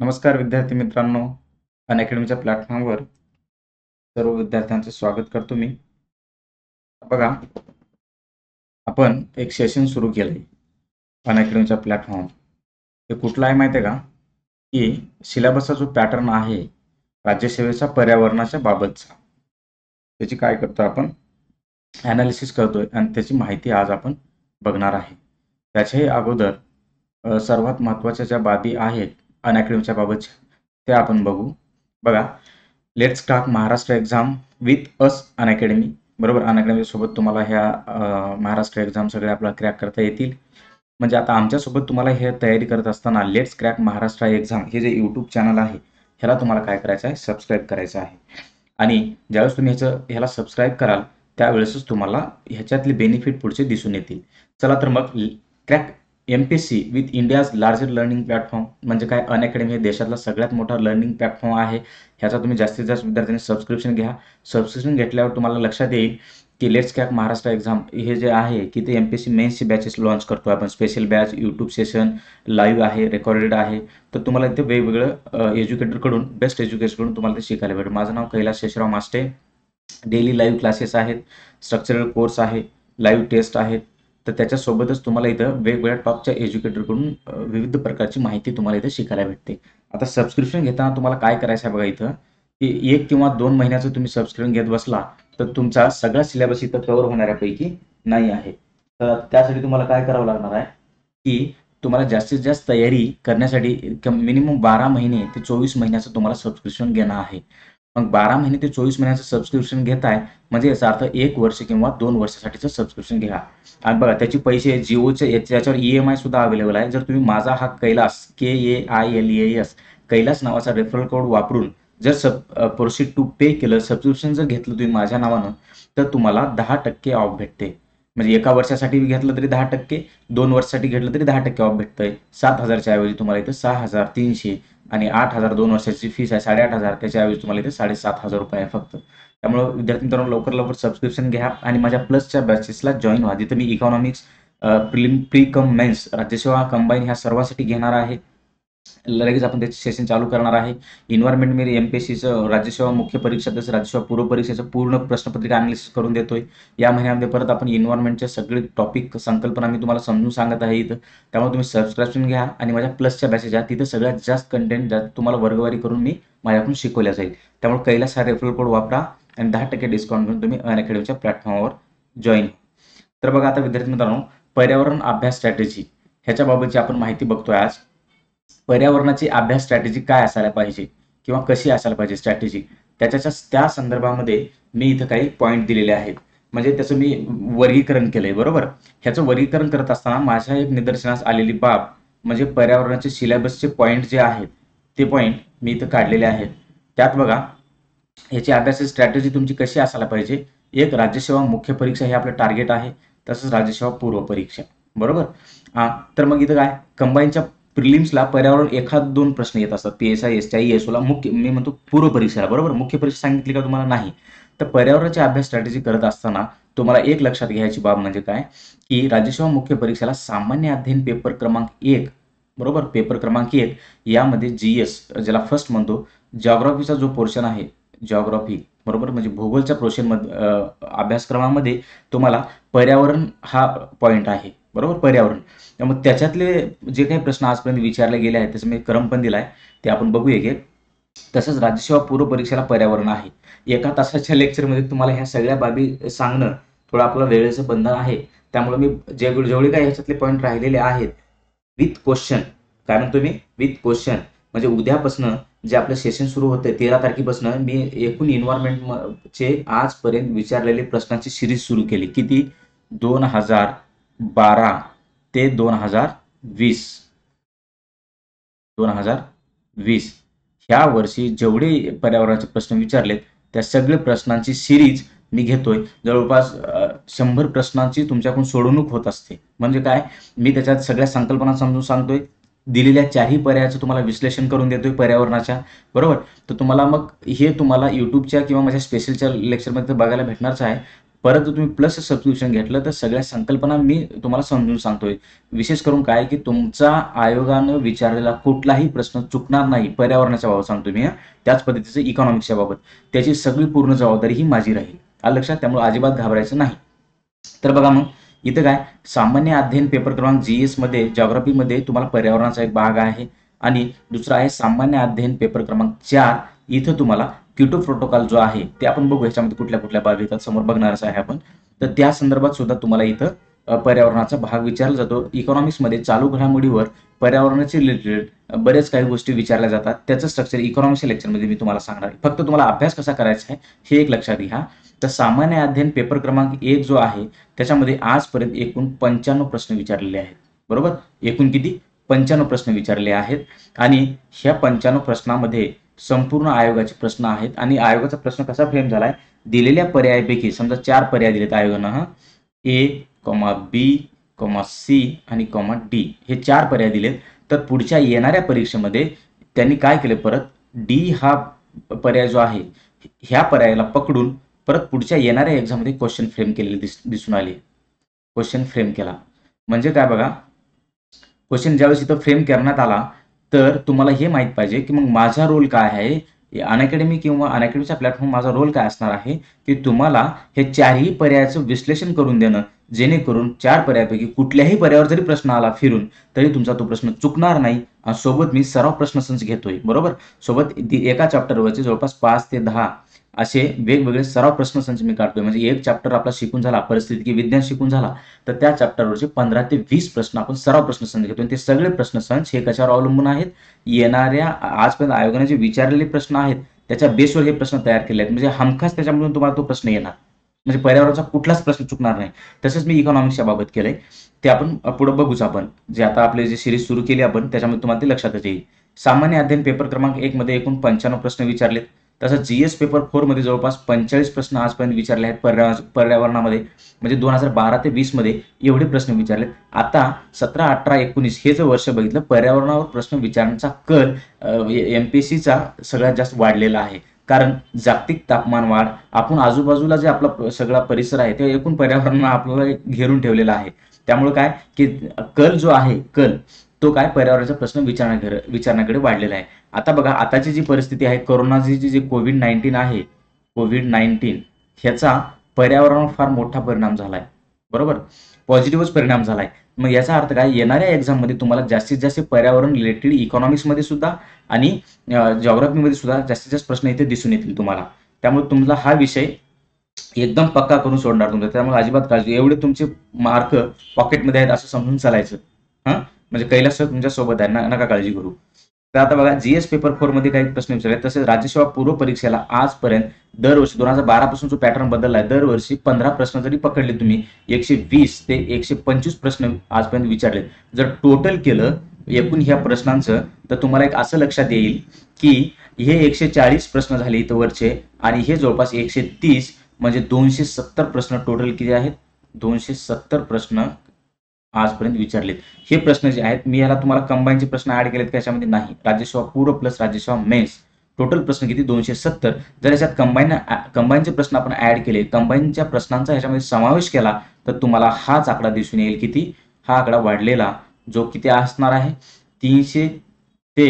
नमस्कार विद्यार्थी मित्रांनो, अनअकॅडमीच्या प्लॅटफॉर्मवर सर्व विद्यार्थ्यांचे स्वागत करतो मी. बघा, आपण एक सेशन सुरू केलंय अनअकॅडमीच्या प्लॅटफॉर्म. ते कुठला आहे माहिती आहे का? की सिलेबसचा जो पॅटर्न आहे राज्यसेवेचा पर्यावरणाच्या बाबतचा, त्याची काय करतो आपण ॲनालिसिस करतोय आणि त्याची माहिती आज आपण बघणार आहे. त्याच्याही अगोदर सर्वात महत्त्वाच्या ज्या बाबी आहेत अनअकॅडमीच्या बाबतच्या त्या आपण बघू. बघा, let's crack Maharashtra exam with us Unacademy. बरोबर, अनअकॅडमी सोबत तुम्हाला ह्या महाराष्ट्र एक्झाम सगळे आपल्याला क्रॅक करता येतील. म्हणजे आता आमच्यासोबत तुम्हाला हे तयारी करत असताना लेट्स क्रॅक महाराष्ट्र एक्झाम हे जे यूट्यूब चॅनल आहे ह्याला तुम्हाला काय करायचं आहे, सबस्क्राईब करायचं आहे. आणि ज्यावेळेस तुम्ही ह्याला सबस्क्राईब कराल त्यावेळेसच तुम्हाला ह्याच्यातले बेनिफिट पुढचे दिसून येतील. चला तर मग crack MPSC with India's larger learning platform. म्हणजे काय, अनअकॅडमी हे देशातला सगळ्यात मोठा लर्निंग प्लॅटफॉर्म आहे. ह्याचा तुम्ही जास्तीत जास्त विद्यार्थ्यांनी सबस्क्रिप्शन घ्या. सबस्क्रिप्शन घेतल्यावर तुम्हाला लक्षात येईल की लेट्स क्रॅक महाराष्ट्र एक्झाम हे जे आहे की ते MPSC मेन्सची बॅचेस लॉन्च करतो आपण. Special batch, YouTube session live आहे, रेकॉर्डेड आहे. तर तुम्हाला इथे वेगवेगळं एज्युकेटरकडून, बेस्ट एज्युकेटरकडून तुम्हाला ते शिकायला भेटेल. माझं नाव Kailas Sheshrao Maste. Daily live classes आहेत, स्ट्रक्चरल कोर्स आहे, लाईव्ह टेस्ट आहेत. तर त्याच्यासोबतच तुम्हाला इथं वेगवेगळ्या टॉपच्या एज्युकेटरकडून विविध प्रकारची माहिती तुम्हाला इथं शिकायला भेटते. आता सबस्क्रिप्शन घेताना तुम्हाला काय करायचं आहे बघा इथं, की 1 किंवा 2 महिन्याचं तुम्ही सबस्क्रिप्शन घेत बसला तर तुमचा सगळा सिलेबस इथं कव्हर होणाऱ्यापैकी नाही आहे. तर त्यासाठी तुम्हाला काय करावं लागणार आहे की तुम्हाला जास्तीत जास्त तयारी करण्यासाठी मिनिमम 12 महिने ते 24 महिन्याचं तुम्हाला सबस्क्रिप्शन घेणं आहे. मग 12 महिने ते 24 महिन्याचं सबस्क्रिप्शन घेताय म्हणजे याचा अर्थ 1 वर्ष किंवा 2 वर्षासाठीचं सबस्क्रिप्शन घ्या. आणि बघा, त्याचे पैसे जिओचे याच्यावर EMI सुद्धा अवेलेबल आहे. जर तुम्ही माझा हा कैलास KAILAS कैलास नावाचा रेफरल कोड वापरून जर प्रोसीड टू पे केलं, सबस्क्रिप्शन जर घेतलं तुम्ही माझ्या नावानं, तर तुम्हाला 10% ऑफ भेटते. म्हणजे एका वर्षासाठी घेतलं तरी 10%, 2 वर्षासाठी घेतलं तरी 10% ऑफ भेटतंय. 7,000च्या ऐवजी तुम्हाला इथं 6,300 आणि 8,000 2 वर्षाची फीस आहे 8,500. त्याच्याऐवजी तुम्हाला इथे 7,500 रुपये आहे फक्त. त्यामुळे विद्यार्थी मित्रांनो, लवकर लवकर सबस्क्रिप्शन घ्या आणि माझ्या प्लसच्या बॅचेसला जॉईन व्हा. जिथे मी इकॉनॉमिक्स, प्री कम मेन्स, राज्यसेवा कंबाईन ह्या सर्वांसाठी घेणार आहे. लगेच आपण त्याचे सेशन चालू करणार आहे. इन्व्हायरमेंट मध्ये MPSCचं राज्यसेवा मुख्य परीक्षा तसं राज्यसेवा पूर्व परीक्षेचं पूर्ण प्रश्नपत्रिका अनालिसिस करून देतोय. या महिन्यामध्ये परत आपण इन्व्हायरमेंटचे सगळे टॉपिक, संकल्पना मी तुम्हाला समजून सांगत आहे इथं. त्यामुळे तुम्ही सबस्क्रिप्शन घ्या आणि माझ्या प्लसच्या बॅचेस आहे तिथं सगळ्यात जास्त कंटेंट तुम्हाला वर्गवारी करून मी माझ्याकडून शिकवल्या जाईल. त्यामुळे कैलास हा रेफरल कोड वापरा आणि 10% डिस्काउंट घेऊन तुम्ही अनअकॅडमीच्या प्लॅटफॉर्मवर जॉईन. तर बघा आता विद्यार्थी मित्रांनो, पर्यावरण अभ्यास स्ट्रॅटेजी ह्याच्याबाबतची आपण माहिती बघतोय आज. पर्यावरणाची अभ्यास स्ट्रॅटेजी काय असायला पाहिजे किंवा कशी असायला पाहिजे स्ट्रॅटेजी, त्या संदर्भामध्ये मी इथं काही पॉईंट दिलेले आहेत. म्हणजे त्याचं मी वर्गीकरण केलंय. बरोबर, ह्याचं वर्गीकरण करत असताना माझ्या एक निदर्शनास आलेली बाब म्हणजे पर्यावरणाचे सिलेबसचे पॉईंट जे आहेत ते पॉईंट मी इथं काढलेले आहेत. त्यात बघा, ह्याची अभ्यासाची स्ट्रॅटेजी तुमची कशी असायला पाहिजे. एक, राज्यसेवा मुख्य परीक्षा हे आपलं टार्गेट आहे. तसंच राज्यसेवा पूर्व परीक्षा. बरोबर, तर मग इथं काय, कंबाईनच्या प्रिलिम्सला पर्यावरण 1-2 प्रश्न येत असतात. PSI, STI, ESOला मुख्य, मी म्हणतो पूर्व परीक्षेला. बरोबर, मुख्य परीक्षा सांगितली का तुम्हाला नाही. तर पर्यावरणाची अभ्यास स्ट्रॅटेजी करत असताना तुम्हाला एक लक्षात घ्यायची बाब म्हणजे काय, की राज्यसेवा मुख्य परीक्षेला सामान्य अध्ययन पेपर क्रमांक 1, बरोबर, पेपर क्रमांक 1 यामध्ये GS ज्याला फर्स्ट म्हणतो, जिओग्राफीचा जो पोर्शन आहे, जिओग्राफी बरोबर, म्हणजे भूगोलच्या पोर्शनमध्ये अभ्यासक्रमामध्ये तुम्हाला पर्यावरण हा पॉईंट आहे. बरोबर, पर्यावरण. त्यामुळे त्याच्यातले जे काही प्रश्न आजपर्यंत विचारले गेले आहेत त्याचा मी क्रम पण दिलाय, ते आपण बघूया की. तसंच राज्यसेवा पूर्व परीक्षेला पर्यावरण आहे. एका तासाच्या लेक्चरमध्ये तुम्हाला ह्या सगळ्या बाबी सांगणं थोडं आपलं वेळेचं बंधन आहे. त्यामुळे मी जेवढे काही ह्याच्यातले पॉईंट राहिलेले आहेत विथ क्वेश्चन, काय म्हणतो मी, विथ क्वेश्चन, म्हणजे उद्यापासनं जे आपलं सेशन सुरू होतंय 13 तारखेपासून मी एकूण इन्व्हायरमेंटचे आजपर्यंत विचारलेले प्रश्नांची सिरीज सुरू केली. किती, 2012 ते 2020 ह्या वर्षी जेवढे पर्यावरणाचे प्रश्न विचारलेत त्या सगळे प्रश्नांची सिरीज मी घेतोय. जवळपास 100 प्रश्नांची तुमच्याकडून सोडवणूक होत असते. म्हणजे काय, मी त्याच्यात सगळ्या संकल्पना समजून सांगतोय. दिलेल्या 4ही पर्यायाचं तुम्हाला विश्लेषण करून देतोय पर्यावरणाच्या. बरोबर, तर तुम्हाला मग हे तुम्हाला युट्यूबच्या किंवा माझ्या स्पेशलच्या लेक्चरमध्ये बघायला भेटणारच आहे. परत जर तुम्ही प्लस सबस्क्रिप्शन घेतलं तर सगळ्या संकल्पना मी तुम्हाला समजून सांगतोय. विशेष करून काय की तुमचा आयोगानं विचारलेला कुठलाही प्रश्न चुकणार नाही. पर्यावरणाच्या बाबत सांगतो मी, त्याच पद्धतीचं इकॉनॉमिक्सच्या बाबत त्याची सगळी पूर्ण जबाबदारी ही माझी राहील. आलं लक्षात? त्यामुळे अजिबात घाबरायचं नाही. तर बघा मग इथं काय सामान्य अध्ययन पेपर क्रमांक GS मध्ये ज्योग्राफीमध्ये तुम्हाला पर्यावरणाचा एक भाग आहे आणि दुसरा आहे सामान्य अध्ययन पेपर क्रमांक 4. इथं तुम्हाला क्योटो प्रोटोकॉल जो आहे ते आपण बघू याच्यामध्ये कुठल्या कुठल्या बाबी येतात समोर बघणारच आहे आपण. तर त्या संदर्भात सुद्धा तुम्हाला इथं पर्यावरणाचा भाग विचारला जातो. इकॉनॉमिक्समध्ये चालू घडामोडीवर पर्यावरणाचे रिलेटेड बरेच काही गोष्टी विचारल्या जातात. त्याचं स्ट्रक्चर इकॉनॉमिक्सच्या लेक्चरमध्ये मी तुम्हाला सांगणार आहे. फक्त तुम्हाला अभ्यास कसा करायचा आहे हे एक लक्षात घ्या. तर सामान्य अध्ययन पेपर क्रमांक 1 जो आहे त्याच्यामध्ये आजपर्यंत एकूण 95 प्रश्न विचारलेले आहेत. बरोबर? एकूण किती? 95 प्रश्न विचारले आहेत आणि ह्या 95 प्रश्नामध्ये संपूर्ण आयोगाचे प्रश्न आहेत आणि आयोगाचा प्रश्न कसा फ्रेम झालाय, दिलेल्या पर्यायापैकी समजा 4 पर्याय दिलेत आयोगानं, A, B, C आणि D हे 4 पर्याय दिलेत. तर पुढच्या येणाऱ्या परीक्षेमध्ये त्यांनी काय केले, परत D हा पर्याय जो आहे ह्या पर्यायाला पकडून परत पुढच्या येणाऱ्या एक्झाममध्ये क्वेश्चन फ्रेम केलेले दिसून आले. क्वेश्चन फ्रेम केला म्हणजे काय बघा, क्वेश्चन ज्यावेळेस इथं फ्रेम करण्यात आला तर तुम्हाला हे माहित पाहिजे की मग माझा रोल काय आहे, अनअकॅडमी किंवा अनअकॅडमीचा प्लॅटफॉर्म माझा रोल काय असणार आहे की तुम्हाला हे 4ही पर्यायाचं विश्लेषण करून देणं, जेणेकरून 4 पर्यायापैकी कुठल्याही पर्यायावर जरी प्रश्न आला फिरून तरी तुमचा तो प्रश्न चुकणार नाही. आणि सोबत मी सराव प्रश्नसंच घेतोय. बरोबर? सोबत एका चॅप्टरवरचे जवळपास 5 ते 10 असे वेगवेगळे सराव प्रश्नसंच मी काढतोय. म्हणजे एक चॅप्टर आपला शिकून झाला, परिस्थिती विज्ञान शिकून झाला, तर त्या चॅप्टरवरचे 15 ते 20 प्रश्न आपण सराव प्रश्नसंच घेतो. ते सगळे प्रश्नसंच हे कशावर अवलंबून आहेत, येणाऱ्या आजपर्यंत आयोगाने जे विचारलेले प्रश्न आहेत त्याच्या बेसवर हे प्रश्न तयार केले आहेत. म्हणजे हमखास त्याच्यामधून तुम्हाला तो प्रश्न येणार, म्हणजे पर्यावरणाचा कुठलाच प्रश्न चुकणार नाही. तसंच मी इकॉनॉमिक्सच्या बाबत केलंय, ते आपण पुढे बघूच. आपण जे आता आपले जे सिरीज सुरू केली आपण त्याच्यामध्ये तुम्हाला ते लक्षातच येईल. सामान्य अध्ययन पेपर क्रमांक 1 मध्ये एकूण 95 प्रश्न विचारलेत. तसंच GS पेपर 4 मध्ये जवळपास 45 प्रश्न आजपर्यंत विचारले आहेत पर्यावरणामध्ये. म्हणजे 2012 ते 20 मध्ये एवढे प्रश्न विचारलेत. आता 17, 18, 19 हे जर वर्ष बघितलं, पर्यावरणावर प्रश्न विचारण्याचा कल MPSCचा सगळ्यात जास्त वाढलेला आहे. कारण जागतिक तापमान वाढ, आपण आजूबाजूला जे आपला सगळा परिसर आहे ते एकूण पर्यावरण आपल्याला घेरून ठेवलेला आहे. त्यामुळे काय की कल जो आहे तो काय पर्यावरणाचा प्रश्न विचारण्याकडे वाढलेला आहे. आता बघा, आताची जी परिस्थिती आहे, कोरोनाची जी कोविड-19 आहे, कोविड-19 ह्याचा पर्यावरणावर फार मोठा परिणाम झालाय. बरोबर? पॉझिटिव्हच परिणाम झालाय. मग याचा अर्थ काय, येणाऱ्या एक्झाममध्ये तुम्हाला जास्तीत जास्त पर्यावरण रिलेटेड इकॉनॉमिक्समध्ये सुद्धा आणि ज्योग्राफीमध्ये सुद्धा जास्तीत जास्त प्रश्न इथे दिसून येतील तुम्हाला. त्यामुळे तुमचा हा विषय एकदम पक्का करून सोडणार तुमचा. त्यामुळे अजिबात काळजी, एवढे तुमचे मार्क पॉकेटमध्ये आहेत असं समजून चालायचं. म्हणजे कैलास सर तुमच्या सोबत आहे, नका काळजी करू. तर आता बघा, GS पेपर 4 मध्ये काही प्रश्न विचारले. तसेच राज्यसेवा पूर्व परीक्षेला आजपर्यंत दरवर्षी 2012 पासून जो पॅटर्न बदलला आहे, दरवर्षी 15 प्रश्न जरी पकडले तुम्ही, 120 ते 125 प्रश्न आजपर्यंत विचारले. जर टोटल केलं एकूण ह्या प्रश्नांचं तर तुम्हाला एक असं लक्षात येईल की हे 140 प्रश्न झाले इथं वरचे आणि हे जवळपास 130, म्हणजे 270 प्रश्न टोटल किती आहेत, 270 प्रश्न आजपर्यंत विचारलेत. हे प्रश्न जे आहेत, मी याला तुम्हाला कंबाईनचे प्रश्न ऍड केलेत का याच्यामध्ये, नाही. राज्यसेवा पूर्व प्लस राज्यसेवा मेन्स टोटल प्रश्न किती, 270. जर याच्यात कंबाईनचे प्रश्न आपण ऍड केले, कंबाईनच्या प्रश्नांचा ह्याच्यामध्ये समावेश केला तर तुम्हाला हाच आकडा दिसून येईल. किती? हा आकडा वाढलेला, जो किती असणार आहे, 300 ते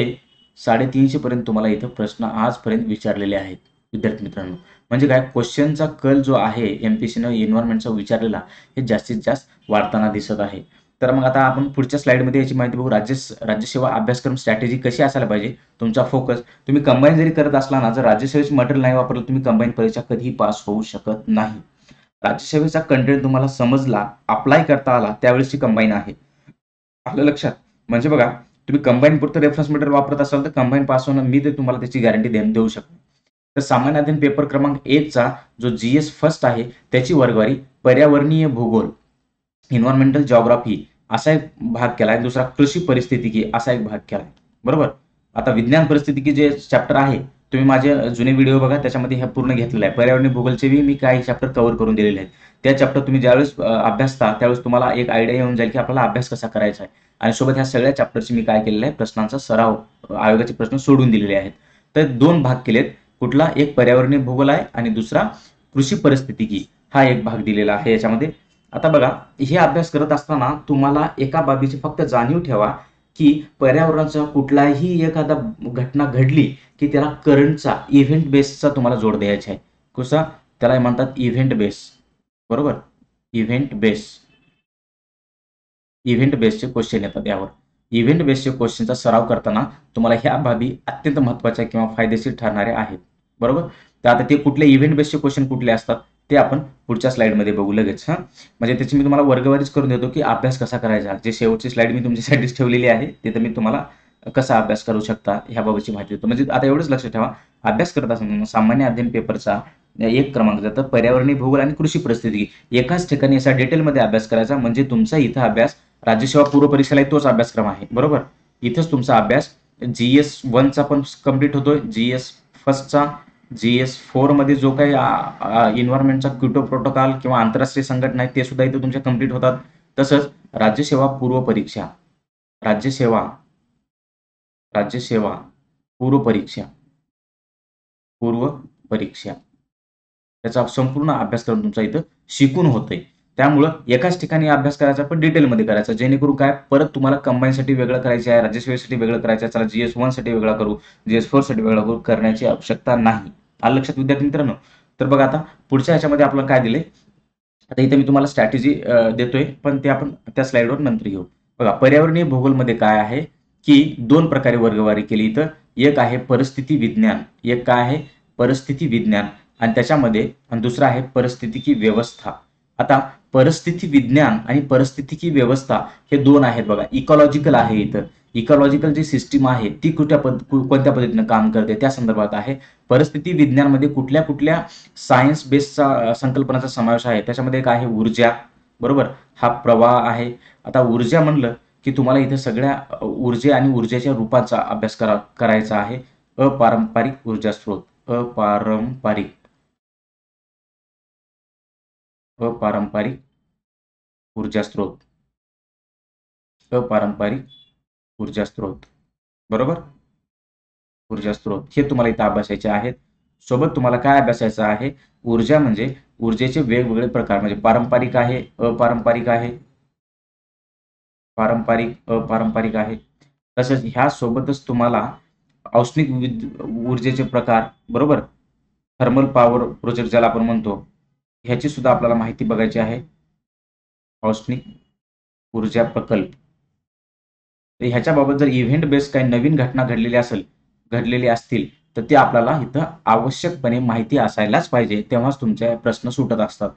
350 पर्यंत तुम्हाला इथं प्रश्न आजपर्यंत विचारलेले आहेत विद्यार्थी मित्रांनो. म्हणजे काय, क्वेश्चनचा कल जो आहे MPSCनं एन्व्हायरमेंटचा विचारलेला हे जास्तीत जास्त वाढताना दिसत आहे. तर मग आता आपण पुढच्या स्लाइडमध्ये याची माहिती बघू. राज्यसेवा अभ्यासक्रम स्ट्रॅटेजी कशी असायला पाहिजे, तुमचा फोकस. तुम्ही कंबाईन जरी करत असला ना, जर राज्यसेवेचे मटेरियल नाही वापरलं, तुम्ही कंबाईन परीक्षा कधीही पास होऊ शकत नाही. राज्यसेवेचा कंटेंट तुम्हाला समजला, अप्लाय करता आला, त्यावेळेसची कंबाईन आहे. आपल्या लक्षात, म्हणजे बघा, तुम्ही कंबाईन पुरतं रेफरन्स मटेरियल वापरत असाल तर कंबाईन पास होणं मी तर तुम्हाला त्याची गॅरंटी देऊ शकतो. तर सामान्य अध्ययन पेपर क्रमांक 1 चा जो GS फर्स्ट आहे त्याची वर्गवारी पर्यावरणीय भूगोल, एन्व्हायरमेंटल ज्योग्राफी असा एक भाग केलाय. दुसरा कृषी परिस्थितिकी असा एक भाग केलाय. बरोबर? आता विज्ञान परिस्थितिकी जे चॅप्टर आहे, तुम्ही माझे जुने व्हिडिओ बघा, त्याच्यामध्ये हे पूर्ण घेतलेलं आहे. पर्यावरणीय भूगोलचे मी काही चॅप्टर कव्हर करून दिलेले आहेत. त्या चॅप्टर तुम्ही ज्यावेळेस अभ्यासता त्यावेळेस तुम्हाला एक आयडिया येऊन जाईल की आपल्याला अभ्यास कसा करायचा आहे. आणि सोबत ह्या सगळ्या चॅप्टरची मी काय केलेलं आहे, प्रश्नांचा सराव, आयोगाचे प्रश्न सोडून दिलेले आहेत. तर 2 भाग केलेत. कुठला? एक पर्यावरणीय भूगोल आहे आणि दुसरा कृषी परिस्थितिकी. हा एक भाग दिलेला आहे याच्यामध्ये. आता बघा, हे अभ्यास करत असताना तुम्हाला एका बाबीची फक्त जाणीव ठेवा की पर्यावरणाचा कुठलाही एखादा घटना घडली की त्याला करंटचा, इव्हेंट बेसचा तुम्हाला जोड द्यायचा आहे. कसा? त्याला म्हणतात इव्हेंट बेस. बरोबर, इव्हेंट बेस. इव्हेंट बेसचे क्वेश्चन येतात यावर. इव्हेंट बेसचे क्वेश्चनचा सराव करताना तुम्हाला ह्या बाबी अत्यंत महत्त्वाच्या किंवा फायदेशीर ठरणाऱ्या आहेत. बरोबर. तर आता ते कुठले इव्हेंट बेसचे क्वेश्चन कुठले असतात ते आपण पुढच्या स्लाइडमध्ये बघू लगेच. म्हणजे त्याची मी तुम्हाला वर्गवारीच करून देतो की अभ्यास कसा करायचा. जे शेवटची स्लाइड मी तुमच्यासाठीच ठेवलेली आहे तिथं मी तुम्हाला कसा अभ्यास करू शकता ह्याबाबतची माहिती देतो. म्हणजे आता एवढंच लक्षात ठेवा, अभ्यास करत असताना सामान्य अध्ययन पेपरचा एक क्रमांक जातं पर्यावरणीय भूगोल आणि कृषी परिस्थिती. एकाच ठिकाणी असा डिटेलमध्ये अभ्यास करायचा, म्हणजे तुमचा इथं अभ्यास राज्यसेवा पूर्व परीक्षेला तोच अभ्यासक्रम आहे. बरोबर. इथंच तुमचा अभ्यास GS 1चा पण कंप्लीट होतोय, GS फर्स्टचा, GS 4 मध्ये जो काही एन्व्हायरमेंटचा क्योटो प्रोटोकॉल किंवा आंतरराष्ट्रीय संघटना आहेत ते सुद्धा इथं तुमच्या कंप्लीट होतात. तसंच राज्यसेवा पूर्व परीक्षा, राज्यसेवा पूर्व परीक्षा, त्याचा संपूर्ण अभ्यासक्रम तुमचा इथं शिकून होतोय. त्यामुळं एकाच ठिकाणी अभ्यास करायचा पण डिटेलमध्ये करायचा, जेणेकरून काय परत तुम्हाला कंबाईनसाठी वेगळं करायचे आहे, राज्यसेवेसाठी वेगळं करायचं आहे, चला GS 1 साठी वेगळा करू, GS 4 साठी वेगळा करू, करण्याची आवश्यकता नाही. आलं लक्षात विद्यार्थी मित्रांनो? तर बघा आता पुढच्या ह्याच्यामध्ये आपल्याला काय दिले. आता इथे मी तुम्हाला स्ट्रॅटेजी देतोय, पण ते आपण त्या स्लाइडवर नंतर घेऊ. बघा, पर्यावरणीय भूगोलमध्ये काय आहे की 2 प्रकारे वर्गवारी केली इथं. एक आहे परिस्थिती विज्ञान, एक काय आहे परिस्थिती विज्ञान, आणि त्याच्यामध्ये दुसरा आहे परिस्थितिकी व्यवस्था. आता परिस्थिती विज्ञान आणि परिस्थितिकी व्यवस्था हे 2 आहेत बघा. इकॉलॉजिकल आहे इथं. इकॉलॉजिकल जी सिस्टीम आहे ती कोणत्या पद्धतीनं काम करते त्या संदर्भात आहे. परिस्थिती विज्ञानमध्ये कुठल्या कुठल्या सायन्स बेसचा संकल्पनाचा समावेश आहे. त्याच्यामध्ये एक आहे ऊर्जा. बरोबर, हा प्रवाह आहे. आता ऊर्जा म्हणलं की तुम्हाला इथे सगळ्या ऊर्जे आणि ऊर्जेच्या रूपाचा अभ्यास करायचा आहे. अपारंपरिक ऊर्जा स्रोत, अपारंपरिक ऊर्जा स्रोत, अपारंपरिक ऊर्जा स्रोत. बरोबर, ऊर्जा स्रोत हे तुम्हाला इथं अभ्यासायचे आहेत. सोबत तुम्हाला काय अभ्यासायचं आहे, ऊर्जा म्हणजे ऊर्जेचे वेगवेगळे प्रकार, म्हणजे पारंपरिक आहे, अपारंपरिक आहे, अपारंपरिक आहे. तसंच ह्या सोबतच तुम्हाला औष्णिक ऊर्जेचे प्रकार, बरोबर, थर्मल पॉवर प्रोजेक्ट ज्याला आपण म्हणतो, ह्याची सुद्धा आपल्याला माहिती बघायची आहे. औष्णिक ऊर्जा प्रकल्प. तर ह्याच्याबाबत जर इव्हेंट बेस काही नवीन घटना घडलेली असतील तर ते आपल्याला इथं आवश्यकपणे माहिती असायलाच पाहिजे, तेव्हाच तुमचे प्रश्न सुटत असतात.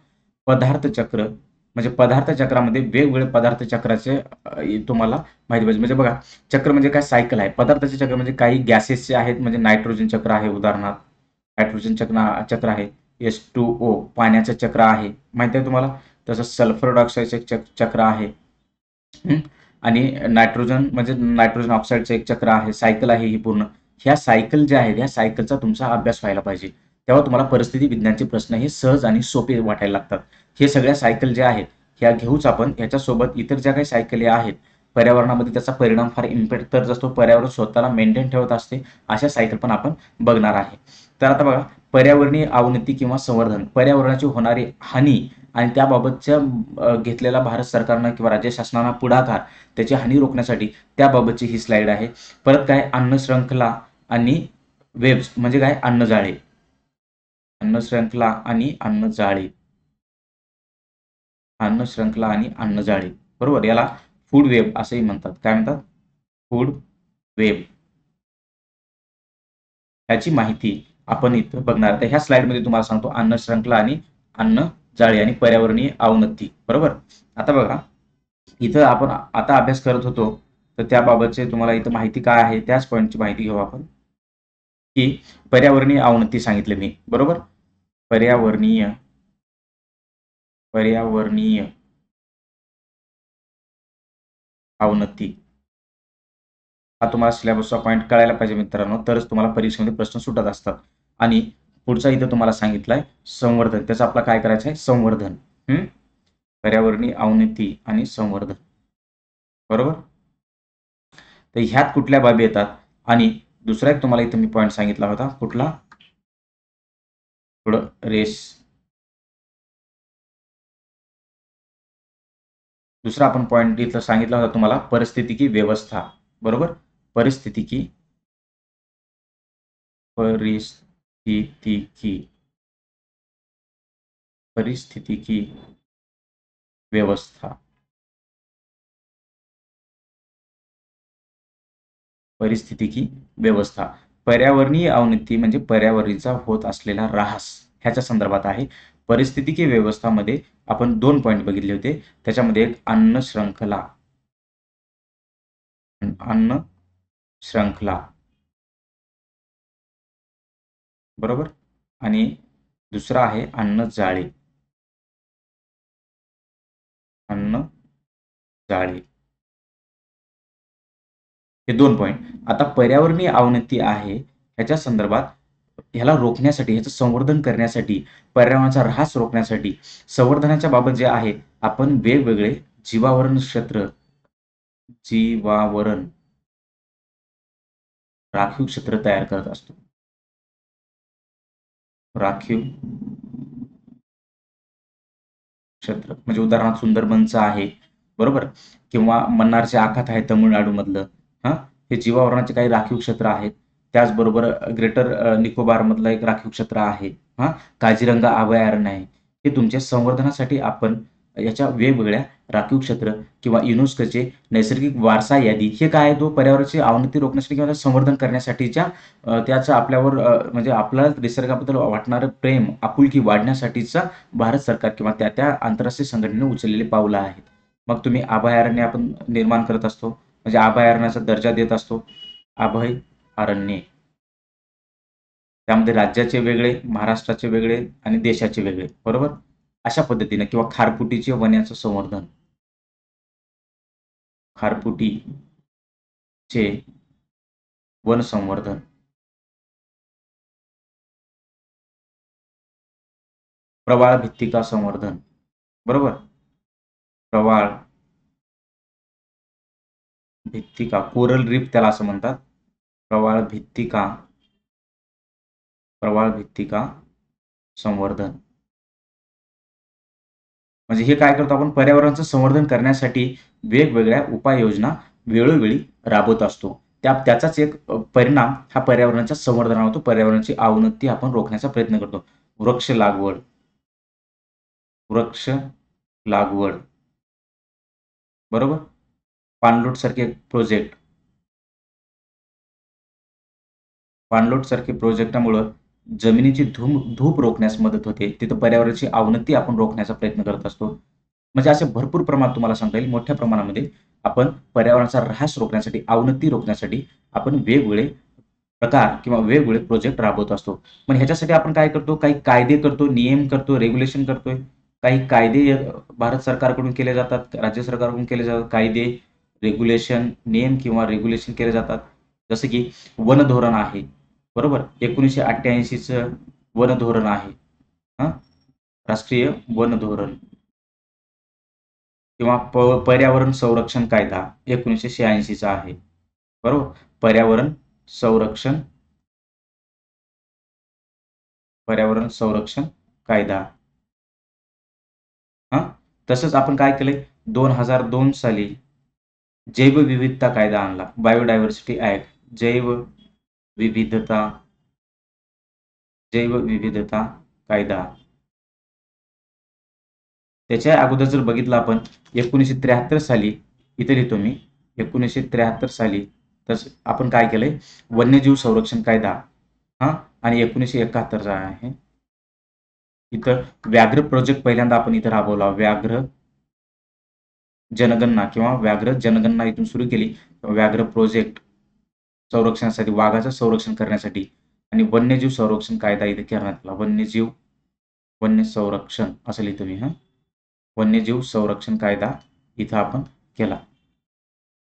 पदार्थ चक्र, म्हणजे पदार्थ चक्रामध्ये वेगवेगळे पदार्थ चक्राचे तुम्हाला माहिती पाहिजे. म्हणजे बघा, चक्र म्हणजे काय, सायकल आहे. पदार्थाचे चक्र म्हणजे काही गॅसेसचे आहेत, म्हणजे नायट्रोजन चक्र आहे उदाहरणार्थ, नायट्रोजन चक्र आहे. H2O पाण्याचं चक्र आहे, माहिती आहे तुम्हाला. तसंच सल्फर डायऑक्साईडचे चक्र आहे. आणि नायट्रोजन म्हणजे नायट्रोजन ऑक्साईडचं एक चक्र आहे, सायकल आहे ही पूर्ण. ह्या सायकल ज्या आहेत ह्या सायकलचा तुमचा अभ्यास व्हायला पाहिजे, तेव्हा तुम्हाला परिस्थिती विज्ञानचे प्रश्न हे सहज आणि सोपे वाटायला लागतात. हे सगळ्या सायकल ज्या आहेत ह्या घेऊच आपण. ह्याच्यासोबत इतर ज्या काही सायकली आहेत पर्यावरणामध्ये त्याचा परिणाम फार इम्पॅक्ट करत असतो, पर्यावरण स्वतःला मेंटेन ठेवत असते, अशा सायकल पण आपण बघणार आहे. तर आता बघा, पर्यावरणीय अवनती किंवा संवर्धन, पर्यावरणाची होणारी हानी आणि त्याबाबतच्या घेतलेला भारत सरकारनं किंवा राज्य शासनानं पुढाकार, त्याची हानी रोखण्यासाठी त्याबाबतची ही स्लाइड आहे. परत काय, अन्न श्रृंखला आणि वेब्स म्हणजे काय, अन्नजाळे, अन्न श्रृंखला आणि अन्नजाळे, अन्न श्रृंखला आणि अन्नजाळे. बरोबर, याला फूड वेब असंही म्हणतात. काय म्हणतात, फूड वेब. याची माहिती आपण इथं बघणार. तर ह्या स्लाइडमध्ये तुम्हाला सांगतो अन्न श्रृंखला आणि अन्न जाळी आणि पर्यावरणीय अवनती. बरोबर. आता बघा, इथं आपण आता अभ्यास करत होतो तर त्याबाबतचे तुम्हाला इथं माहिती काय आहे त्याच पॉईंटची माहिती घेऊ आपण. की पर्यावरणीय अवनती सांगितले मी, बरोबर. पर्यावरणीय अवनती हा तुम्हाला सिलेबसचा पॉईंट कळायला पाहिजे मित्रांनो, तरच तुम्हाला परीक्षेमध्ये प्रश्न सुटत असतात. आणि पुढचा इथं तुम्हाला सांगितलंय संवर्धन, त्याचं आपला काय करायचं आहे, संवर्धन. पर्यावरणीय अवनती आणि संवर्धन. बरोबर. तर ह्यात कुठल्या बाबी येतात, आणि दुसरा एक तुम्हाला इथं मी पॉईंट सांगितला होता, कुठला, थोडं रेस दुसरा आपण पॉईंट इथं सांगितला होता तुम्हाला, परिस्थितिकी व्यवस्था. बरोबर, परिस्थितिकी परिस्थितिकी व्यवस्था. परिस्थितिकी व्यवस्था पर्यावरणीय अवनती म्हणजे पर्यावरणाचा होत असलेला ऱ्हास ह्याच्या संदर्भात आहे. परिस्थितिकी व्यवस्थामध्ये आपण 2 पॉईंट बघितले होते. त्याच्यामध्ये एक अन्न श्रंखला बरोबर, आणि दुसरा आहे अन्न जाळे. हे 2 पॉईंट. आता पर्यावरणीय अवनती आहे ह्याच्या संदर्भात ह्याला रोखण्यासाठी, ह्याचं संवर्धन करण्यासाठी, पर्यावरणाचा ऱ्हास रोखण्यासाठी संवर्धनाच्या बाबत जे आहे आपण वेगवेगळे जीवावरण राखीव क्षेत्र तयार करत असतो. राखीव क्षेत्र म्हणजे उदाहरणार्थ सुंदरबनचं आहे, बरोबर, किंवा मन्नारचे आखात आहे तमिळनाडूमधलं. हे जीवावरणाचे काही राखीव क्षेत्र आहेत. त्याचबरोबर ग्रेटर निकोबारमधलं एक राखीव क्षेत्र आहे. काझीरंगा अभयारण्य आहे. हे तुमच्या संवर्धनासाठी आपण याच्या वेगवेगळ्या राखीव क्षेत्र किंवा युनेस्कोचे नैसर्गिक वारसा यादी, हे काय आहे, तो पर्यावरणाची अवनती रोखण्यासाठी किंवा संवर्धन करण्यासाठीच्या त्याचं आपल्यावर म्हणजे आपल्याला निसर्गाबद्दल वाटणारं प्रेम, आपुलकी वाढण्यासाठीचा भारत सरकार किंवा त्या त्या आंतरराष्ट्रीय संघटनेने उचललेली पावलं आहेत. मग तुम्ही अभयारण्य आपण निर्माण करत असतो, म्हणजे अभयारण्याचा दर्जा देत असतो. अभयारण्ये त्यामध्ये राज्याचे वेगळे, महाराष्ट्राचे वेगळे आणि देशाचे वेगळे, बरोबर, अशा पद्धतीने. किंवा खारफुटीचे वनाचं संवर्धन, खारफुटीचे वन संवर्धन, प्रवाळ भित्तिका संवर्धन, बरोबर, प्रवाळ भित्तिका, कोरल रीफ त्याला असं म्हणतात. प्रवाळ भित्तिका संवर्धन म्हणजे हे काय करतो आपण, पर्यावरणाचं संवर्धन करण्यासाठी वेगवेगळ्या उपाययोजना वेळोवेळी राबवत असतो. त्याचाच एक परिणाम हा पर्यावरणाच्या संवर्धनावर होतो. पर्यावरणाची अवनती आपण रोखण्याचा प्रयत्न करतो. वृक्ष लागवड, बरोबर, पाणलोट सारखे प्रोजेक्टामुळे जमिनीची धूप रोखण्यास मदत होते. तिथं पर्यावरणाची अवनती आपण रोखण्याचा प्रयत्न करत असतो. म्हणजे असे भरपूर प्रमाणात तुम्हाला सांगता येईल, मोठ्या प्रमाणामध्ये आपण पर्यावरणाचा ऱ्हास रोखण्यासाठी, अवनती रोखण्यासाठी आपण वेगवेगळे प्रकार किंवा वेगवेगळे प्रोजेक्ट राबवत असतो. पण ह्याच्यासाठी आपण काय करतो, काही कायदे करतो, नियम करतो, रेग्युलेशन करतोय. काही कायदे भारत सरकारकडून केले जातात, राज्य सरकारकडून केले जातात. कायदे, रेग्युलेशन, नियम किंवा रेग्युलेशन केले जातात. जसं की वन धोरण आहे, बरोबर, 1988चं वन धोरण आहे, राष्ट्रीय वन धोरण. किंवा पर्यावरण संरक्षण कायदा 1986चा आहे, बरोबर, पर्यावरण संरक्षण कायदा. तसंच आपण काय केलंय, 2002 साली जैवविविधता कायदा आणला, बायोडायव्हर्सिटी ऍक्ट, जैवविविधता कायदा. त्याच्या अगोदर जर बघितलं आपण 1973 साली, इथे लिहितो मी 1973 साली, तर आपण काय केलंय, वन्यजीव संरक्षण कायदा, आणि 1971चा आहे. इथं व्याघ्र प्रोजेक्ट पहिल्यांदा आपण इथं राबवला. व्याघ्र जनगणना इथून सुरू केली. व्याघ्र प्रोजेक्ट संरक्षणासाठी, वाघाचं संरक्षण करण्यासाठी. आणि वन्यजीव संरक्षण कायदा इथे करण्यात आला. वन्य संरक्षण असं लिहितो मी, वन्यजीव संरक्षण कायदा इथं आपण केला.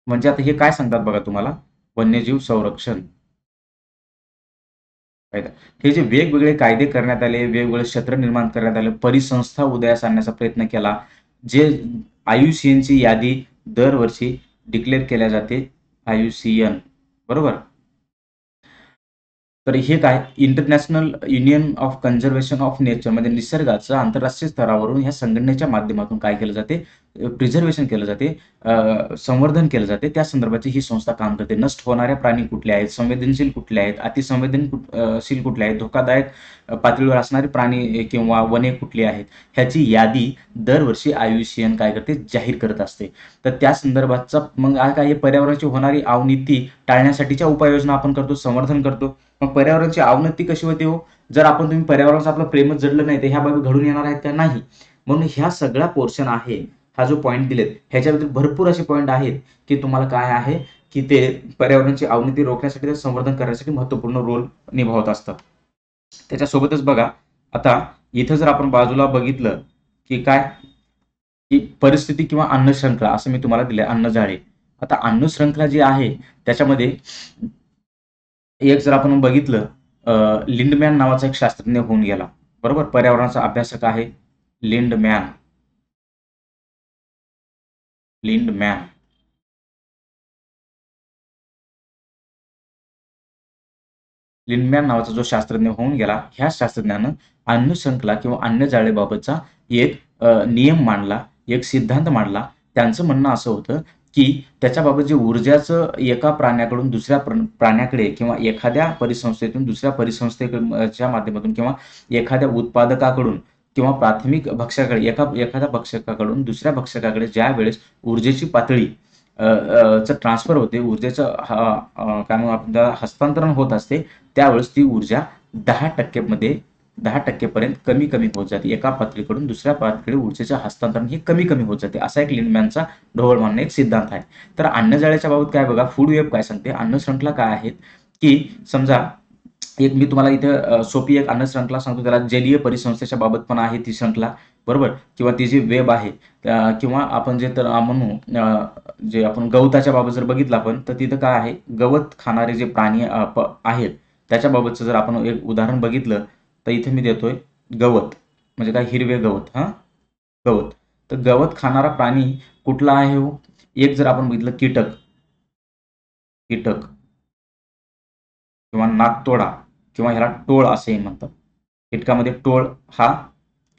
म्हणजे आता हे काय सांगतात बघा तुम्हाला, वन्यजीव संरक्षण कायदा, हे जे वेगवेगळे कायदे करण्यात आले, वेगवेगळे क्षेत्र निर्माण करण्यात आले, परिसंस्था उदयास आणण्याचा प्रयत्न केला. जे IUCNची यादी दरवर्षी डिक्लेअर केल्या जाते, IUCN, बरोबर. तर हे काय, international union of conservation of nature म्हणजे निसर्गाचं आंतरराष्ट्रीय स्तरावरून ह्या संघटनेच्या माध्यमातून काय केलं जाते, प्रिझर्वेशन केलं जाते, संवर्धन केलं जाते, त्या संदर्भाची ही संस्था काम करते. नष्ट होणाऱ्या प्राणी कुठले आहेत, संवेदनशील कुठले आहेत, अतिसंवेदनशील कुठले आहेत, धोकादायक पातळीवर असणारे प्राणी किंवा वने कुठली आहेत, ह्याची यादी दरवर्षी IUCN काय करते, जाहीर करत असते. तर त्या संदर्भातचा मग काय पर्यावरणाची होणारी अवनती टाळण्यासाठीच्या उपाययोजना आपण करतो, संवर्धन करतो. मग पर्यावरणाची अवनती कशी होते हो? जर आपण तुम्ही पर्यावरणाचं आपलं प्रेमच जडलं नाही तर ह्या बाबी घडून येणार आहेत का? नाही. म्हणून ह्या सगळा पोर्शन आहे, हा जो पॉईंट दिलेत ह्याच्याबद्दल भरपूर असे पॉईंट आहेत की तुम्हाला काय आहे की ते पर्यावरणाची अवनती रोखण्यासाठी, संवर्धन करण्यासाठी महत्वपूर्ण रोल निभावत असतात. त्याच्यासोबतच बघा, आता इथं जर आपण बाजूला बघितलं की काय, की परिस्थिती किंवा अन्न श्रृंखला असं मी तुम्हाला दिलंय, अन्नजाळे. आता अन्न श्रृंखला जी आहे त्याच्यामध्ये एक जर आपण बघितलं, लिंडमॅन नावाचा एक शास्त्रज्ञ होऊन गेला, बरोबर, पर्यावरणाचा अभ्यासक आहे लिंडमॅन. लिंडमॅन नावाचा जो शास्त्रज्ञ होऊन गेला, ह्या शास्त्रज्ञानं अन्न श्रृंखला किंवा अन्नजाळेबाबतचा एक नियम मांडला, एक सिद्धांत मांडला. त्यांचं म्हणणं असं होतं की त्याच्याबाबत जे ऊर्जाचं एका प्राण्याकडून दुसऱ्या प्राण्याकडे किंवा एखाद्या परिसंस्थेतून दुसऱ्या परिसंस्थेच्या माध्यमातून किंवा एखाद्या उत्पादकाकडून किंवा प्राथमिक भक्षकाकडे एखाद्या भक्षकाकडून दुसऱ्या भक्षकाकडे ज्या वेळेस ऊर्जेची पातळी चं ट्रान्सफर होते, ऊर्जेचं काय म्हणू आपण हस्तांतरण होत असते, त्यावेळेस ती ऊर्जा 10% पर्यंत कमी कमी होत जाते. एका पातळीकडून दुसऱ्या पातळीकडे ऊर्जेचं हस्तांतरण हे कमी कमी होत जाते. असा एक लिंडमॅनचा ढोबळ मानणे एक सिद्धांत आहे. तर अन्नजाळ्याच्या बाबत काय बघा, फूड वेब काय सांगते, अन्न श्रृंखला काय आहेत, की समजा एक मी तुम्हाला इथे सोपी एक अन्न श्रृंखला सांगतो, त्याला जलीय परिसंस्थेच्या बाबत पण आहे ती श्रृंखला, बरोबर, किंवा ती जी वेब आहे, किंवा आपण जे तर म्हणू जे आपण गवताच्या बाबत जर बघितलं आपण, तर तिथं काय आहे, गवत खाणारे जे प्राणी आहेत त्याच्याबाबतचं जर आपण एक उदाहरण बघितलं तर इथे मी देतोय गवत, म्हणजे काय, हिरवे गवत, गवत. तर गवत खाणारा प्राणी कुठला आहे हो? एक जर आपण बघितलं कीटक किंवा नाकतोडा किंवा ह्याला टोळ असेही म्हणतात. कीटकामध्ये टोळ हा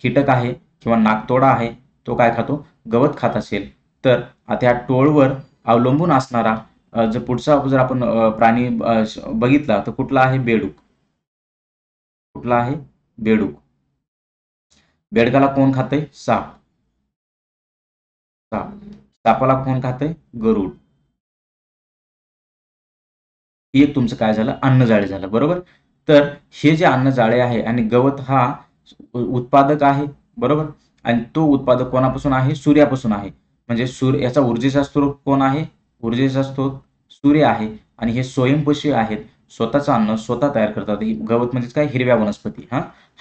कीटक आहे किंवा नाकतोडा आहे, तो काय खातो, गवत खात असेल. तर आता या टोळवर अवलंबून असणारा जर पुढचा जर आपण प्राणी बघितला तर कुठला आहे, बेडूक. कुठला आहे, बेडूक. बेडकाला कोण खातंय, साप. सापाला कोण खातंय, गरुड. ही एक तुमचं काय झालं, अन्नजाळे झालं, बरोबर. तर हे जे अन्नजाळे आहे आणि गवत हा उत्पादक आहे, बरोबर, आणि तो उत्पादक कोणापासून आहे, सूर्यापासून आहे. म्हणजे याचा ऊर्जेचा स्रोत कोण आहे, ऊर्जेचा स्रोत सूर्य आहे. आणि हे स्वयंपोषी आहेत, स्वतःचं अन्न स्वतः तयार करतात. गवत म्हणजेच काय, हिरव्या वनस्पती,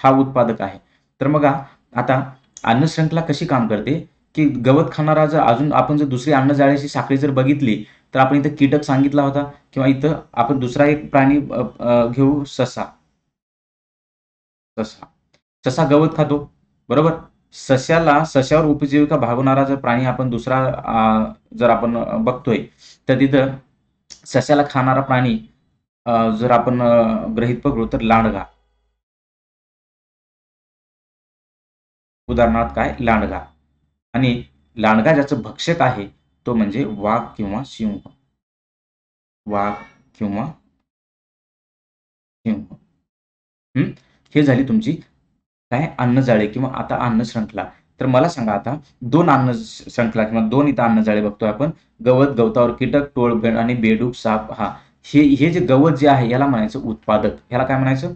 हा उत्पादक आहे. तर मग आता अन्न श्रृंखला कशी काम करते, की गवत खाणारा जर अजून आपण जर दुसरी अन्नजाळ्याची साखळी जर बघितली तर आपण इथं कीटक सांगितला होता, किंवा इथं आपण दुसरा एक प्राणी घेऊ, ससा. ससा गवत खातो, बरोबर. सश्यावर उपजीविका भागवणारा जर प्राणी आपण दुसरा जर आपण बघतोय तर तिथं सस्याला खाणारा प्राणी जर आपण गृहीत पकडू तर लांडगा. उदाहरणार्थ काय, लांडगा. आणि लांडगा ज्याचं भक्षक आहे तो म्हणजे वाघ किंवा सिंह. हे झाली तुमची काय, अन्नजाळे किंवा आता अन्न श्रृंखला. तर मला सांगा, आता दोन अन्न श्रृंखला किंवा दोन इथं अन्नजाळे बघतोय आपण, गवतावर कीटक, टोळ आणि बेडूक, साप. हे जे गवत जे आहे याला म्हणायचं उत्पादक. ह्याला काय म्हणायचं,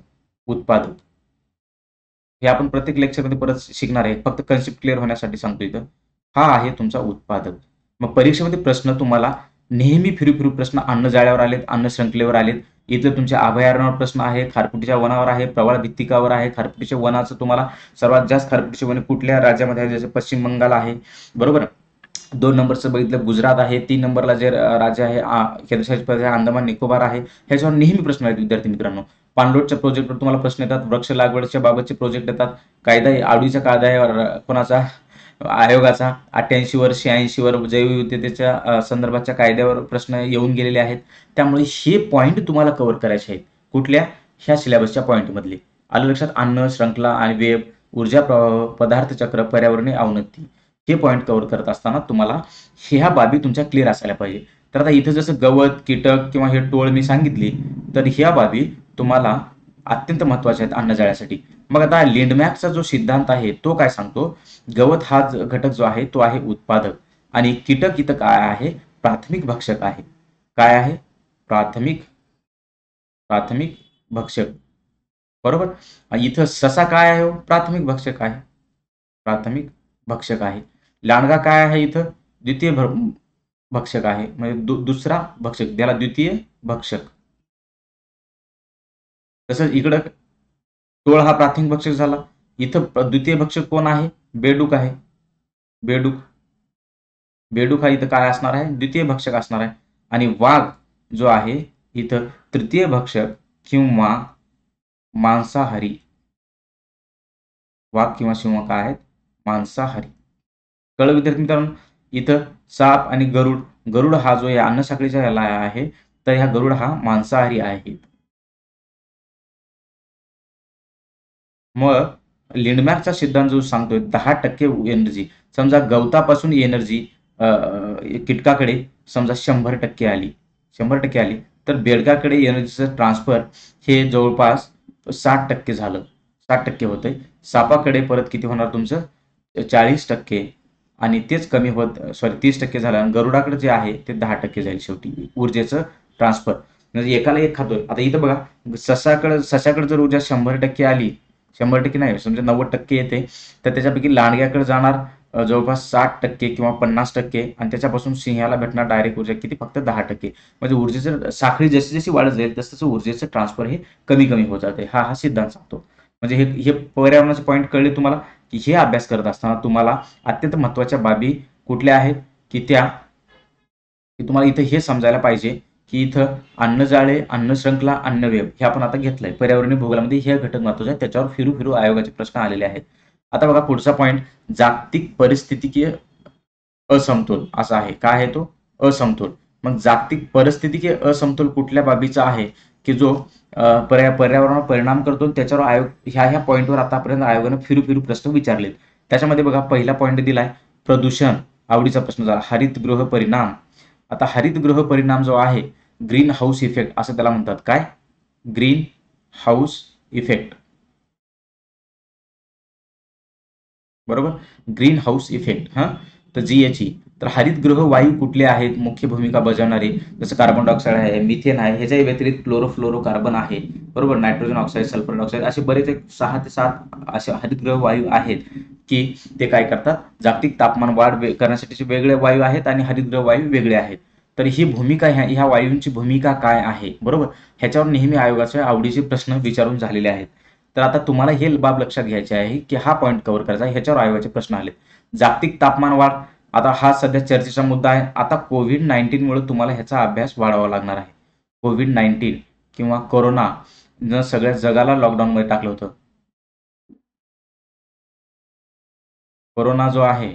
उत्पादक. हे आपण प्रत्येक लेक्चरमध्ये परत शिकणार आहे, फक्त कन्सेप्ट क्लिअर होण्यासाठी सांगतो इथं. हा आहे तुमचा उत्पादक. मग परीक्षेमध्ये प्रश्न तुम्हाला नेहमी फिरू प्रश्न अन्नजाळ्यावर आलेत, अन्न श्रृंखलेवर आलेत. इथं तुमच्या अभयारण्यावर प्रश्न आहे, खारफुटीच्या वनावर आहे, प्रवाळ भित्तिकावर आहे. खारफुटीच्या वनाचं तुम्हाला सर्वात जास्त खारफुटीचे वन कुठल्या राज्यामध्ये आहे, जसं पश्चिम बंगाल आहे, बरोबर. 2 नंबरचं बघितलं गुजरात आहे. 3 नंबरला जे राज्य आहे केंद्रशासित प्रदेश अंदमान निकोबार आहे. ह्याच्यावर नेहमी प्रश्न आहेत विद्यार्थी मित्रांनो. पाणलोटच्या प्रोजेक्टवर तुम्हाला प्रश्न येतात, वृक्ष लागवडच्या बाबतचे प्रोजेक्ट येतात, आडवीच्या कायद्यावर कोणाचा, आयोगाचा 88 वर 86 वर जैवविविधतेच्या संदर्भाच्या कायद्यावर प्रश्न येऊन गेलेले आहेत. त्यामुळे हे पॉईंट तुम्हाला कव्हर करायचे आहेत. कुठल्या, ह्या सिलेबसच्या पॉईंटमधले. आलं लक्षात, अन्न श्रृंखला आणि वेब, ऊर्जा प्रवाह, पदार्थ चक्र, पर्यावरणीय अवनती. हे पॉईंट कव्हर करत असताना तुम्हाला ह्या बाबी तुमच्या क्लिअर असायला पाहिजे. तर आता इथं जसं गवत, कीटक किंवा हे टोळ मी सांगितली, तर ह्या बाबी तुम्हाला अत्यंत महत्त्वाच्या आहेत अन्नजाळ्यासाठी. मग आता लिंडमॅक्सचा जो सिद्धांत आहे तो काय सांगतो, गवत हा घटक जो आहे तो आहे उत्पादक, आणि कीटक इथं काय आहे, प्राथमिक भक्षक आहे. काय आहे, प्राथमिक प्राथमिक भक्षक. बरोबर. इथं ससा काय आहे, प्राथमिक भक्षक आहे. प्राथमिक भक्षक आहे. लांडगा काय आहे, इथं द्वितीय भक्षक आहे, म्हणजे दुसरा भक्षक, त्याला द्वितीय भक्षक. तसंच इकडं टोळ हा प्राथमिक भक्षक झाला. इथं द्वितीय भक्षक कोण आहे, बेडूक आहे. बेडूक बेडूक हा इथं काय असणार आहे, द्वितीय भक्षक असणार आहे. आणि वाघ जो आहे इथं तृतीय भक्षक किंवा मांसाहारी. वाघ किंवा सिंह काय आहेत, मांसाहारी. कळलं विद्यार्थी मित्रांनो. इथं साप आणि गरुड, गरुड हा जो या अन्नसाखळीच्या याला आहे, तर ह्या गरुड हा मांसाहारी आहे. मग लिंडमॅक्सचा सिद्धांत जो सांगतोय 10% एनर्जी, समजा गवतापासून एनर्जी कीटकाकडे समजा 100% आली, 100% आली, तर बेडकाकडे एनर्जीचं ट्रान्सफर हे जवळपास 60% झालं, 60% होतंय. सापाकडे परत किती होणार तुमचं, 40%, आणि तेच कमी होत 30% झालं. आणि गरुडाकडे जे आहे ते 10% जाईल शेवटी ऊर्जेचं ट्रान्सफर. म्हणजे एकाला एक खातोय. आता इथं बघा, सशाकडे जर ऊर्जा 100% आली, 100% नाही, समजा 90% येते, तर त्याच्यापैकी लांडग्याकडे जाणार जवळपास 60% किंवा 50%, आणि त्याच्यापासून सिंहाला भेटणार डायरेक्ट ऊर्जा किती, फक्त 10%. म्हणजे ऊर्जेचं साखळी जशी जशी वाढत जाईल तसं तसं ऊर्जेचं ट्रान्सफर हे कमी कमी होत जाते. हा सिद्धांत सांगतो. म्हणजे हे हे पर्यावरणाचे पॉईंट कळले तुम्हाला, की हे अभ्यास करत असताना तुम्हाला अत्यंत महत्त्वाच्या बाबी कुठल्या आहेत, की की तुम्हाला इथं हे समजायला पाहिजे, की इथं अन्नजाळे, अन्नशृंखला, अन्नव्यव हे आपण आता घेतलंय. पर्यावरणीय भूगोलामध्ये हे घटक महत्त्वाचे आहेत. त्याच्यावर फिरू फिरू आयोगाचे प्रश्न आलेले आहेत. आता बघा पुढचा पॉईंट, जागतिक परिस्थितिकीय असमतोल असा आहे. काय आहे तो, असमतोल. मग जागतिक परिस्थितिकीय असमतोल कुठल्या बाबीचा आहे, की जो पर्यावरणावर परिणाम करतो. त्याच्यावर आयोग ह्या पॉईंटवर आतापर्यंत आयोगानं फिरू फिरू प्रश्न विचारलेत. त्याच्यामध्ये बघा पहिला पॉईंट दिलाय प्रदूषण, आवडीचा प्रश्न झाला. हरितगृह परिणाम. आता हरितगृह परिणाम जो आहे, ग्रीन हाऊस इफेक्ट असं त्याला म्हणतात. काय, ग्रीन हाऊस इफेक्ट. बरोबर, ग्रीन हाऊस इफेक्ट. तर GHE. तर हरितगृह वायू कुठले आहेत मुख्य भूमिका बजावणारे, जसं कार्बन डायऑक्साईड आहे, मिथेन आहे, ह्याच्या व्यतिरिक्त क्लोरोफ्लोरोकार्बन आहे. बरोबर, नायट्रोजन ऑक्साईड, सल्फर डायऑक्साईड, असे बरेच 6 ते 7 असे हरितगृह वायू आहेत, की ते काय करतात, जागतिक तापमान वाढ करण्यासाठीचे वेगळे वायू आहेत आणि हरितगृह वायू वेगळे आहेत. तर ही भूमिका, ह्या वायूंची भूमिका काय आहे, बरोबर, ह्याच्यावर नेहमी आयोगाच्या आवडीचे प्रश्न विचारून झालेले आहेत. तर आता तुम्हाला हे बाब लक्षात घ्यायचे आहे, की हा पॉईंट कव्हर करायचा, ह्याच्यावर आयोगाचे प्रश्न आले. जागतिक तापमान वाढ, आता हा सध्या चर्चेचा मुद्दा आहे. आता कोविड-19 मुळे तुम्हाला ह्याचा अभ्यास वाढवावा लागणार आहे. कोविड-19 किंवा कोरोना न सगळ्या जगाला लॉकडाऊनमध्ये टाकलं होतं. कोरोना जो आहे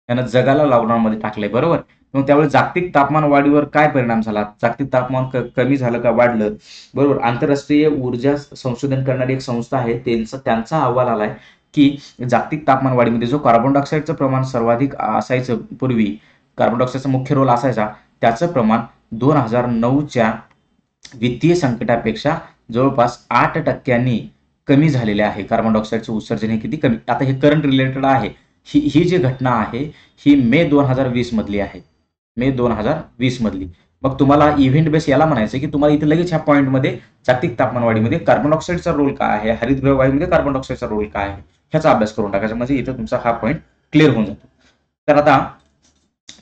त्यानं जगाला लॉकडाऊनमध्ये टाकलंय, बरोबर. मग त्यावेळी जागतिक तापमान वाढीवर काय परिणाम झाला, जागतिक तापमान कमी झालं का वाढलं, बरोबर. आंतरराष्ट्रीय ऊर्जा संशोधन करणारी एक संस्था आहे, त्यांचा अहवाल आलाय, की जागतिक तापमान वाढीमध्ये जो कार्बन डायऑक्साईडचं प्रमाण सर्वाधिक असायचं पूर्वी, कार्बन डायऑक्साईडचा मुख्य रोल असायचा, त्याचं प्रमाण 2009च्या वित्तीय संकटापेक्षा जवळपास 8% कमी झालेले आहे. कार्बन डायऑक्साईडचं उत्सर्जन हे किती कमी. आता हे करंट रिलेटेड आहे. ही जी घटना आहे ही मे 2020 मधली आहे, मे 2020 मधली. मग तुम्हाला इव्हेंट बेस याला म्हणायचं, की तुम्हाला इथे लगेच ह्या पॉईंटमध्ये जागतिक तापमानवाढीमध्ये कार्बन डायऑक्साईडचा रोल काय आहे, हरितगृह वायूमध्ये कार्बन डायऑक्साईडचा रोल काय आहे, ह्याचा अभ्यास करून टाकायचा. म्हणजे इथं तुमचा हा पॉईंट क्लिअर होऊन जातो. तर आता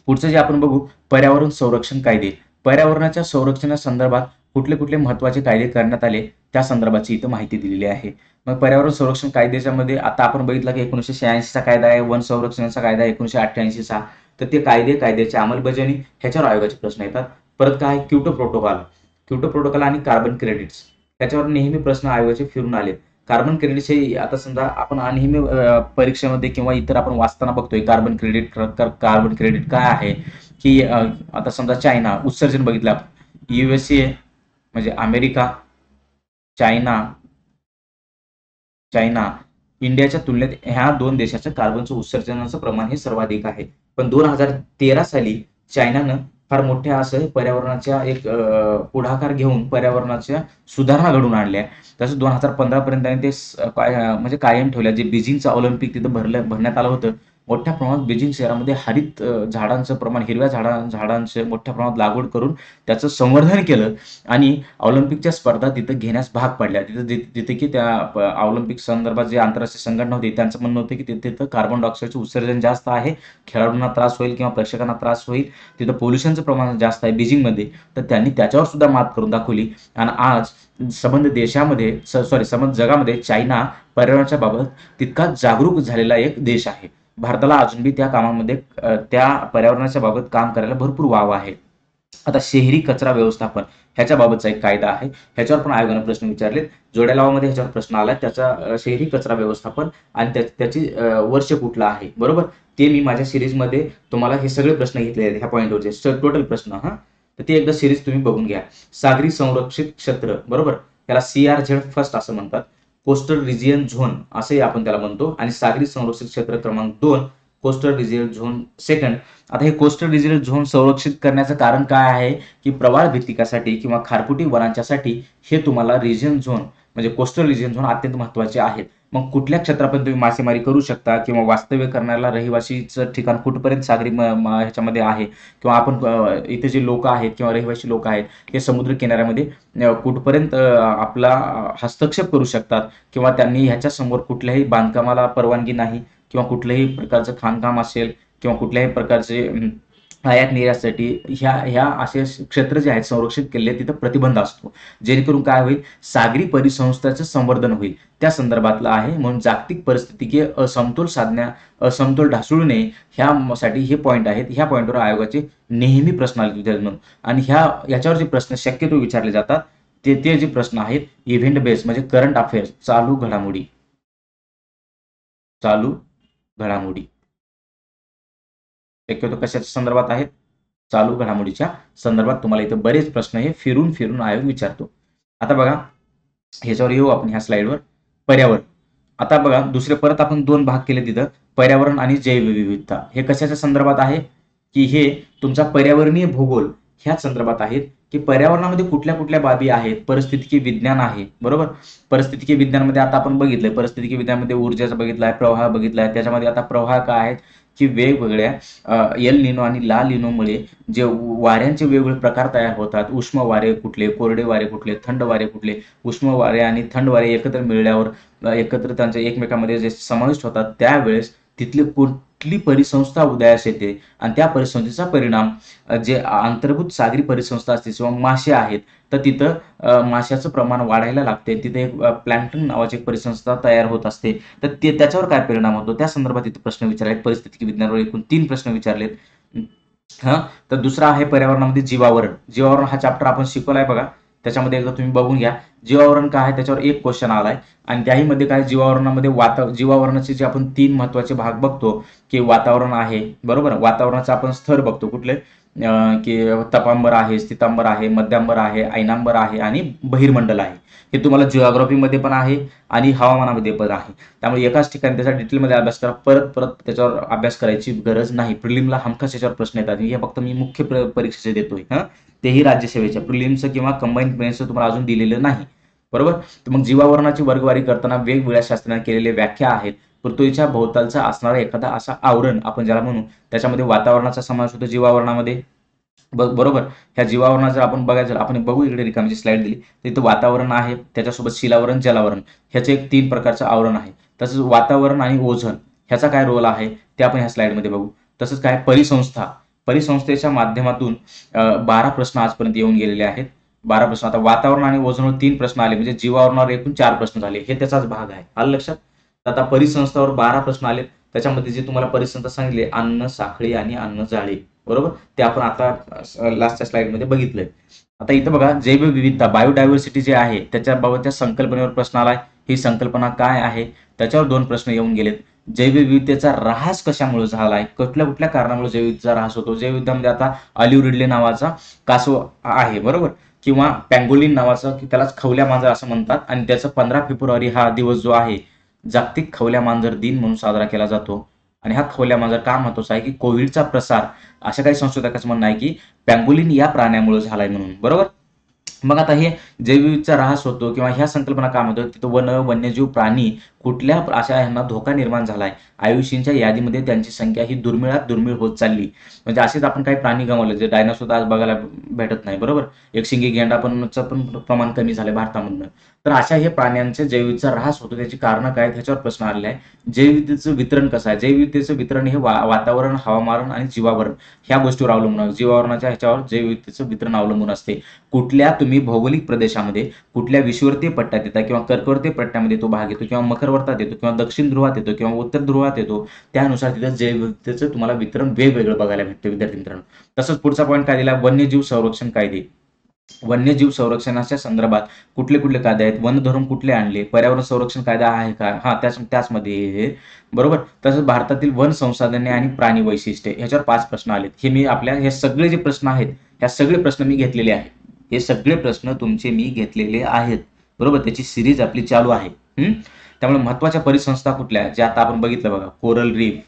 पुढचं जे आपण बघू, पर्यावरण संरक्षण कायदे. पर्यावरणाच्या संरक्षणासंदर्भात कुठले कुठले महत्वाचे कायदे करण्यात आले त्या संदर्भाची इथं माहिती दिलेली आहे. मग पर्यावरण संरक्षण कायद्याच्या मध्ये आता आपण बघितलं की 1986चा कायदा आहे, वन संरक्षणाचा कायदा आहे 1988चा. तर ते कायद्याची अंमलबजावणी ह्याच्यावर आयोगाचे प्रश्न येतात. परत काय, क्योटो प्रोटोकॉल आणि कार्बन क्रेडिट्स, त्याच्यावर नेहमी प्रश्न आयोगाचे फिरून आले. कार्बन क्रेडिट्स हे आता समजा आपण नेहमी परीक्षेमध्ये किंवा इतर आपण वाचताना बघतोय, कार्बन क्रेडिट काय आहे, की आता समजा चायना उत्सर्जन बघितलं, USA म्हणजे अमेरिका, चायना इंडियाच्या तुलनेत ह्या दोन देशाचं कार्बनचं उत्सर्जनाचं प्रमाण हे सर्वाधिक आहे. पण 2013 साली चायनानं फार मोठ्या असं पर्यावरणाच्या एक पुढाकार घेऊन पर्यावरणाच्या सुधारणा घडवून आणल्या. तसं 2015 पर्यंत त्यांनी ते म्हणजे कायम ठेवल्या. जे बीजिंगचं ऑलिम्पिक तिथं भरण्यात आलं होतं. मोठ्या प्रमाणात बीजिंग शहरामध्ये हरित झाडांचं प्रमाण, हिरव्या झाडांचं मोठ्या प्रमाणात लागवड करून त्याचं संवर्धन केलं आणि ऑलिम्पिकच्या स्पर्धा तिथं घेण्यास भाग पडल्या. तिथे की त्या ऑलिम्पिक संदर्भात जे आंतरराष्ट्रीय संघटना होती त्यांचं म्हणणं होतं की तिथं कार्बन डायऑक्साईडचं उत्सर्जन जास्त आहे, खेळाडूंना त्रास होईल किंवा प्रेक्षकांना त्रास होईल, तिथं पोल्युशनचं प्रमाण जास्त आहे बीजिंगमध्ये. तर त्यांनी त्याच्यावर सुद्धा मात करून दाखवली आणि आज संबंध जगामध्ये चायना पर्यावरणाच्या बाबत तितका जागरूक झालेला एक देश आहे. भारताला अजूनही त्या कामामध्ये त्या पर्यावरणाच्या बाबत काम करायला भरपूर वाव आहे. आता शहरी कचरा व्यवस्थापन ह्याच्या बाबतचा एक कायदा आहे. ह्याच्यावर पण आयोगाने प्रश्न विचारले. जोड्या लावामध्ये ह्याच्यावर प्रश्न आला, त्याचा शहरी कचरा व्यवस्थापन आणि त्याची वर्ष कुठलं आहे, बरोबर. ते मी माझ्या सिरीजमध्ये तुम्हाला हे सगळे प्रश्न घेतले आहेत ह्या पॉईंटवरचे टोटल प्रश्न. तर ते एकदा सिरीज तुम्ही बघून घ्या. सागरी संरक्षित क्षेत्र, बरोबर, त्याला CRZ फर्स्ट असं म्हणतात. कोस्टल रिजियन झोन असंही आपण त्याला म्हणतो. आणि सागरी संरक्षित क्षेत्र क्रमांक 2 कोस्टल रिजियन झोन सेकंड. आता हे कोस्टल रिजियन झोन संरक्षित करण्याचं कारण काय आहे की प्रवाळ भित्तिकासाठी किंवा खारफुटी वनांच्यासाठी हे तुम्हाला रिजियन झोन म्हणजे कोस्टल रिजियन झोन अत्यंत महत्त्वाचे आहेत. मग कुठल्या क्षेत्रापर्यंत तुम्ही मासेमारी करू शकता किंवा वास्तव्य करण्याला रहिवासीचं ठिकाण कुठपर्यंत सागरी ह्याच्यामध्ये आहे किंवा आपण इथे जे लोक आहेत किंवा रहिवासी लोक आहेत हे समुद्र किनाऱ्यामध्ये कुठपर्यंत आपला हस्तक्षेप करू शकतात किंवा त्यांनी ह्याच्या समोर कुठल्याही बांधकामाला परवानगी नाही किंवा कुठल्याही प्रकारचं खाणकाम असेल किंवा कुठल्याही प्रकारचे आयात निर्यातसाठी ह्या असे क्षेत्र जे आहेत संरक्षित केलेले तिथं प्रतिबंध असतो. जेणेकरून काय होईल, सागरी परिसंस्थेचं संवर्धन होईल त्या संदर्भातलं आहे. म्हणून जागतिक परिस्थिती असमतोल ढासळू नये ह्यासाठी हे पॉईंट आहेत. ह्या पॉईंटवर आयोगाचे नेहमी प्रश्न आले विद्यार्थ्यांनो. आणि याच्यावर जे प्रश्न शक्यतो विचारले जातात ते जे प्रश्न आहेत इव्हेंट बेस म्हणजे करंट अफेअर्स, चालू घडामोडी शक्यतो कशाच्या संदर्भात आहेत, चालू घडामोडीच्या संदर्भात तुम्हाला इथं बरेच प्रश्न हे फिरून आयोग विचारतो. आता बघा ह्याच्यावर येऊ आपण ह्या स्लाइडवर. पर्यावरण. आता बघा दुसरे परत आपण 2 भाग केले तिथं. पर्यावरण आणि जैवविविधता हे कशाच्या संदर्भात आहे की हे तुमचा पर्यावरणीय भूगोल ह्या संदर्भात आहेत की पर्यावरणामध्ये कुठल्या कुठल्या बाबी आहेत. परिस्थितिकी विज्ञान आहे, बरोबर. परिस्थितिकी विज्ञानमध्ये आता आपण बघितलंय, परिस्थितिकी विज्ञानमध्ये ऊर्जाचा बघितलाय, प्रवाह बघितलाय. त्याच्यामध्ये आता प्रवाह काय आहेत की वेगवेगळ्या एल निनो आणि ला निनोमुळे जे वाऱ्यांचे वेगवेगळे प्रकार तयार होतात. उष्ण वारे कुठले, कोरडे वारे कुठले, थंड वारे कुठले. उष्ण वारे आणि थंड वारे एकत्र मिळाल्यावर एकत्र त्यांच्या एकमेकांमध्ये जे समाविष्ट होतात त्यावेळेस तिथली कुठली परिसंस्था उदयास येते आणि त्या परिसंस्थेचा परिणाम जे अंतर्भूत सागरी परिसंस्था असते किंवा मासे आहेत तर तिथं माशाचं प्रमाण वाढायला लागते. तिथे एक प्लॅन्क्टन नावाची एक परिसंस्था तयार होत असते. तर त्याच्यावर काय परिणाम होतो त्या संदर्भात इथे प्रश्न विचारले. परिस्थितिकी विज्ञानावर एकूण 3 प्रश्न विचारलेत. तर दुसरा आहे पर्यावरणामध्ये जीवावरण हा चॅप्टर आपण शिकवलाय बघा. त्याच्यामध्ये एकदा तुम्ही बघून घ्या. जीवावरण काय आहे त्याच्यावर एक क्वेश्चन आलाय आणि त्याही मध्ये काय जीवावरणामध्ये जीवावरणाचे जे आपण 3 महत्वाचे भाग बघतो की वातावरण आहे, बरोबर. वातावरणाचे आपण स्तर बघतो कुठले की तपांबर आहे, स्थितांबर आहे, मध्यांबर आहे, अयनांबर आहे आणि बहिर्मंडल आहे. हे तुम्हाला जिओग्राफीमध्ये पण आहे आणि हवामानामध्ये पण आहे. त्यामुळे एकाच ठिकाणी त्याचा डिटेलमध्ये अभ्यास करा. परत त्याच्यावर अभ्यास करायची गरज नाही. प्रिलिमला हमखास याच्यावर प्रश्न येतात. हे फक्त मी मुख्य परीक्षेचे देतोय, तेही राज्यसेवेच्या. प्रिलिमचं किंवा कंबाईन मेन्सचं तुम्हाला अजून दिलेलं नाही, बरोबर. तर मग जीवावरणाची वर्गवारी करताना वेगवेगळ्या शास्त्राने केलेले व्याख्या आहेत. पृथ्वीच्या भोवतालचा असणारा एखादा असा आवरण आपण ज्याला म्हणू त्याच्यामध्ये वातावरणाचा समावेश होतो जीवावरणामध्ये, बरोबर. ह्या जीवावरणात जर आपण बघायचं, आपण बघू इकडे रिकामीची स्लाइड दिली तर इथं वातावरण आहे, त्याच्यासोबत शिलावरण, जलावरण ह्याचं एक 3 प्रकारचं आवरण आहे. तसंच वातावरण आणि ओझोन ह्याचा काय रोल आहे ते आपण ह्या स्लाइडमध्ये बघू. तसंच काय परिसंस्थेच्या माध्यमातून 12 प्रश्न आजपर्यंत येऊन गेलेले आहेत. 12 प्रश्न. आता वातावरण आणि ओझोनवर 3 प्रश्न आले म्हणजे जीवावरणावर एकूण 4 प्रश्न झाले. हे त्याचाच भाग आहे, आलं लक्षात. आता परिसंस्थावर 12 प्रश्न आले. त्याच्यामध्ये जे तुम्हाला परिसंस्था सांगितले अन्न साखळी आणि अन्न जाळी, बरोबर, ते आपण आता लास्टच्या स्लाइडमध्ये बघितलंय. आता इथं बघा जैवविविधता बायोडायव्हर्सिटी जे आहे त्याच्याबाबतच्या संकल्पनेवर प्रश्न आलाय. ही संकल्पना काय आहे त्याच्यावर 2 प्रश्न येऊन गेलेत. जैवविविधतेचा ऱ्हास कशामुळे झालाय, कुठल्या कारणामुळे जैवविविधतेचा ऱ्हास होतो. जैवविविधतेमध्ये आता ऑलिव्ह रिडले नावाचा कासव आहे, बरोबर, किंवा पँगोलिन नावाचा, की त्यालाच खवल्या मांजर असं म्हणतात आणि त्याचं 15 फेब्रुवारी हा दिवस जो आहे जागतिक खवल्या मांजर दिन म्हणून साजरा केला जातो. आणि हा खवल्या मांजर का महत्वाचा आहे की कोविडचा प्रसार अशा काही संशोधकांचं म्हणणं आहे की पँगोलिन या प्राण्यामुळे झालाय म्हणून. बरोबर. मग आता हे जैवविविधतेचा ऱ्हास होतो किंवा ह्या संकल्पना काय म्हणतो तिथं वन्यजीव प्राणी कुठल्या अशा ह्यांना धोका निर्माण झालाय, आयुष्यांच्या यादीमध्ये त्यांची संख्या ही दुर्मिळात दुर्मिळ होत चालली. म्हणजे असेच आपण काही प्राणी गमावले जे डायनासोर आज बघायला भेटत नाही. बरोबर. एकशिंगी गेंडा पण प्रमाण कमी झालंय भारतामधनं. तर अशा हे प्राण्यांचे जैवविविधतेचा ऱ्हास होतो त्याची कारणं काय ह्याच्यावर प्रश्न आलेला आहे. जैवविविधतेचं वितरण कसं आहे. जैवविविधतेचं वितरण हे वातावरण, हवामान आणि जीवावरण ह्या गोष्टीवर अवलंबून आहे. जीवावरणाच्या ह्याच्यावर जैवविविधतेचं वितरण अवलंबून असते. कुठल्या तुम्ही भौगोलिक प्रदेशामध्ये कुठल्या विषुववृत्तीय पट्ट्यात येतात किंवा कर्कवृत्तीय पट्ट्यामध्ये तो भाग येतो किंवा मकरवर्तात येतो किंवा दक्षिण ध्रुवात येतो किंवा उत्तर ध्रुवात येतो त्यानुसार तिथं जैवविविधतेचं तुम्हाला वितरण वेगवेगळं बघायला भेटतं विद्यार्थी मित्रांनो. तसंच पुढचा पॉईंट काय दिला, वन्यजीव संरक्षण कायदे. वन्यजीव संरक्षणाच्या संदर्भात कुठले कुठले कायदे आहेत, वन धोरण कुठले आणले, पर्यावरण संरक्षण कायदा आहे का, हा त्याचमध्ये बरोबर. तसंच भारतातील वन संसाधने आणि प्राणी वैशिष्ट्ये ह्याच्यावर 5 प्रश्न आलेत. हे मी आपल्या हे सगळे जे प्रश्न आहेत ह्या सगळे प्रश्न मी घेतलेले आहेत. हे सगळे प्रश्न तुमचे मी घेतलेले आहेत. बरोबर. त्याची सिरीज आपली चालू आहे. त्यामुळे महत्वाच्या परिसंस्था कुठल्या ज्या आता आपण बघितलं बघा, कोरल रीफ,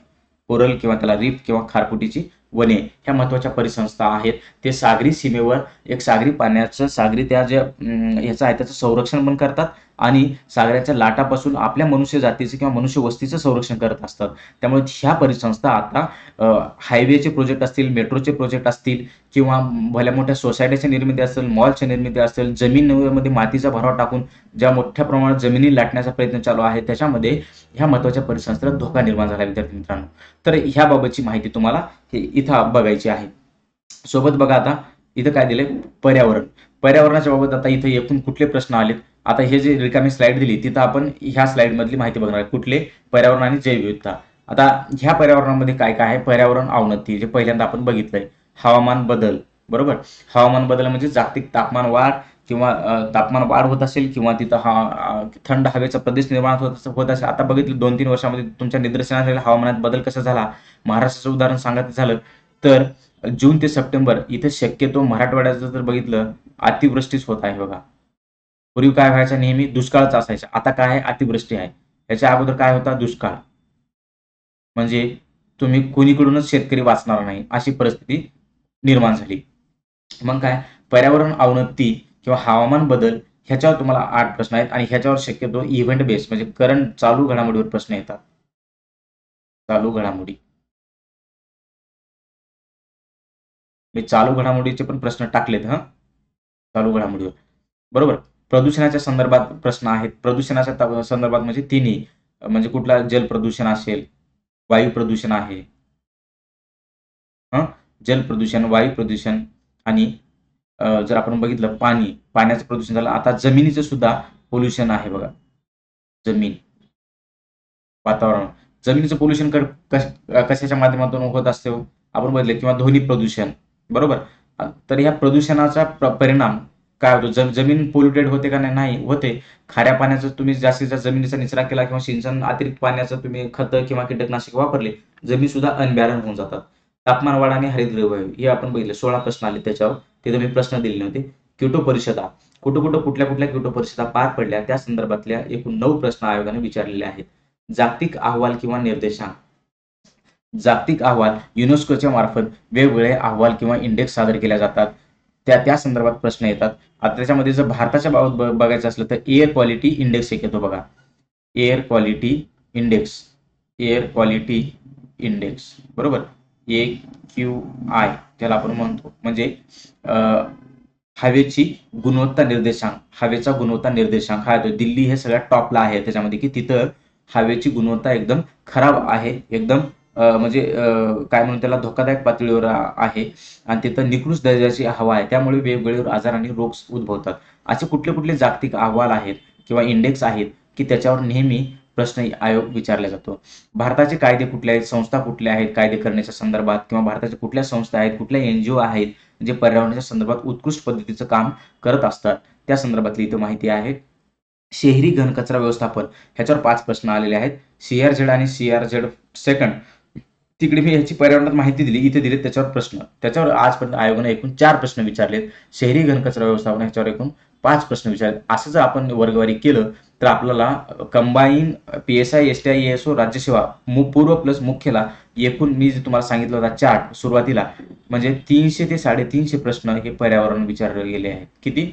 कोरल किंवा त्याला रीफ किंवा खारफुटीची वने ह्या महत्वाच्या परिसंस्था आहेत. ते सागरी सीमेवर एक सागरी पाण्याचं सागरी त्या जे ह्याचं आहे त्याचं संरक्षण पण करतात आणि सागराच्या लाटापासून आपल्या मनुष्य जातीचं किंवा मनुष्य वस्तीचं संरक्षण करत असतात. त्यामुळे ह्या परिसंस्था आता हायवेचे प्रोजेक्ट असतील, मेट्रोचे प्रोजेक्ट असतील किंवा भल्या मोठ्या सोसायटीची निर्मिती असेल, मॉलची निर्मिती असेल, जमिनीमध्ये मातीचा भराव टाकून ज्या मोठ्या प्रमाणात जमिनी लाटण्याचा प्रयत्न चालू आहे त्याच्यामध्ये ह्या महत्वाच्या परिसंस्थेला धोका निर्माण झाला विद्यार्थी मित्रांनो. तर ह्याबाबतची माहिती तुम्हाला इथं बघायची आहे. सोबत बघा आता इथं काय दिलंय, पर्यावरण. पर्यावरणाच्या बाबत आता इथे एकूण कुठले प्रश्न आलेत. आता हे जे रिकामी स्लाइड दिली तिथं आपण ह्या स्लाइड मधली माहिती बघणार आहे. कुठले, पर्यावरण आणि जैवविविधता. आता ह्या पर्यावरणामध्ये काय काय आहे, पर्यावरण अवनती जे पहिल्यांदा आपण बघितलंय, हवामान बदल. बरोबर. हवामान बदल म्हणजे जागतिक तापमान वाढ किंवा तापमान वाढ होत असेल किंवा तिथं थंड हवेचा प्रदेश निर्माण होत असेल. आता बघितलं 2-3 वर्षामध्ये तुमच्या निदर्शनास आलेला हवामानात बदल कसा झाला. महाराष्ट्राचं उदाहरण सांगायचं झालं तर जून ते सप्टेंबर इथे शक्यतो मराठवाड्याचं जर बघितलं अतिवृष्टीच होत आहे बघा. पूर्वी काय व्हायचं, नेहमी दुष्काळच असायचा. आता काय आहे, अतिवृष्टी आहे. याच्या अगोदर काय होता, दुष्काळ. म्हणजे तुम्ही कोणीकडूनच शेतकरी वाचणार नाही अशी परिस्थिती निर्माण झाली. मग काय, पर्यावरण अवनती किंवा हवामान बदल ह्याच्यावर तुम्हाला 8 प्रश्न आहेत आणि ह्याच्यावर शक्यतो इव्हेंट बेस म्हणजे करंट चालू घडामोडीवर प्रश्न येतात. चालू घडामोडी, मी चालू घडामोडीचे पण प्रश्न टाकलेत. चालू घडामोडीवर. बरोबर. प्रदूषणाच्या संदर्भात प्रश्न आहेत. प्रदूषणाच्या संदर्भात म्हणजे तिन्ही, म्हणजे कुठला जल प्रदूषण असेल, वायू प्रदूषण आहे, जल प्रदूषण, वायू प्रदूषण आणि जर आपण बघितलं पाण्याचं प्रदूषण झालं. आता जमिनीचं सुद्धा पोल्युशन आहे बघा. जमीन, वातावरण. जमिनीचं पोल्युशन कशाच्या माध्यमातून होत असते आपण बघितलं, किंवा ध्वनी प्रदूषण. बरोबर. तर ह्या प्रदूषणाचा परिणाम काय होतो, जमीन पोल्युटेड होते का नाही होते. खाऱ्या पाण्याचं तुम्ही जास्तीत जास्त जमिनीचा निचरा केला किंवा सिंचन अतिरिक्त पाण्याचं तुम्ही खतं किंवा कीटकनाशक वापरले, जमीन सुद्धा अनबॅलन्स होऊन जातात. तापमान वाढ आणि हरितगृह हे आपण बघितलं. 16 प्रश्न आले त्याच्यावर. तिथे मी प्रश्न दिले नव्हते. क्योटो परिषदा कुठल्या क्योटो परिषदा पार पडल्या त्या संदर्भातल्या एकूण 9 प्रश्न आयोगाने विचारलेले आहेत. जागतिक अहवाल किंवा निर्देशांक. जागतिक अहवाल युनेस्कोच्या मार्फत वेगवेगळे अहवाल किंवा इंडेक्स सादर केल्या जातात. त्या संदर्भात प्रश्न येतात. आता त्याच्यामध्ये जर भारताच्या बाबत बघायचं असलं तर एअर क्वालिटी इंडेक्स एक येतो बघा. Air quality index, air quality index. बरोबर. AQI ज्याला आपण म्हणतो, म्हणजे हवेची गुणवत्ता निर्देशांक. हवेचा गुणवत्ता निर्देशांक हा येतो. दिल्ली हे सगळ्यात टॉपला आहे त्याच्यामध्ये, की तिथं हवेची गुणवत्ता एकदम खराब आहे, एकदम म्हणजे काय म्हणून त्याला धोकादायक पातळीवर आहे आणि तिथं निकृष्ट दर्जाची हवा आहे. त्यामुळे वेगवेगळे आजार आणि रोग उद्भवतात. असे कुठले कुठले जागतिक अहवाल आहेत किंवा इंडेक्स आहेत की त्याच्यावर नेहमी प्रश्न आयोग विचारला जातो. भारताचे कायदे कुठले आहेत, संस्था कुठल्या आहेत कायदे करण्याच्या संदर्भात, किंवा भारताच्या कुठल्या संस्था आहेत, कुठल्या NGO आहेत जे पर्यावरणाच्या संदर्भात उत्कृष्ट पद्धतीचं काम करत असतात, त्या संदर्भातली इथं माहिती आहे. शहरी घनकचरा व्यवस्थापन ह्याच्यावर 5 प्रश्न आलेले आहेत. CRZ आणि CRZ सेकंड तिकडे मी ह्याची पर्यावरणात माहिती दिली, इथे दिले त्याच्यावर प्रश्न. त्याच्यावर आजपर्यंत आयोगाने एकूण 4 प्रश्न विचारलेत. शहरी घनकचरा व्यवस्थापन ह्याच्यावर एकूण 5 प्रश्न विचारलेत. असं जर आपण वर्गवारी केलं तर आपल्याला कंबाईन PSI STI ASO राज्यसेवा पूर्व प्लस मुख्यला एकूण मी जे तुम्हाला सांगितलं होता चार्ट सुरुवातीला, म्हणजे 300 ते 350 प्रश्न हे पर्यावरण विचारले गेले आहेत. किती?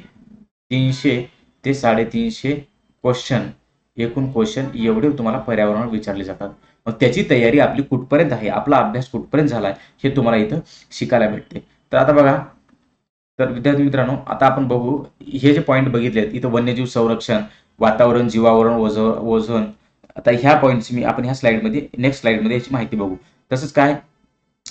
300 ते 350 क्वेश्चन, एकूण क्वेश्चन एवढे तुम्हाला पर्यावरणावर विचारले जातात. मग त्याची तयारी आपली कुठपर्यंत आहे, आपला अभ्यास कुठपर्यंत झालाय हे तुम्हाला इथं शिकायला भेटते. तर आता बघा, तर विद्यार्थी मित्रांनो, आता आपण बघू हे जे पॉईंट बघितलेत इथं, वन्यजीव संरक्षण, वातावरण, जीवावरण, ओझोन. आता ह्या पॉईंट्स मी आपण ह्या स्लाइडमध्ये, नेक्स्ट स्लाइडमध्ये याची माहिती बघू. तसंच काय,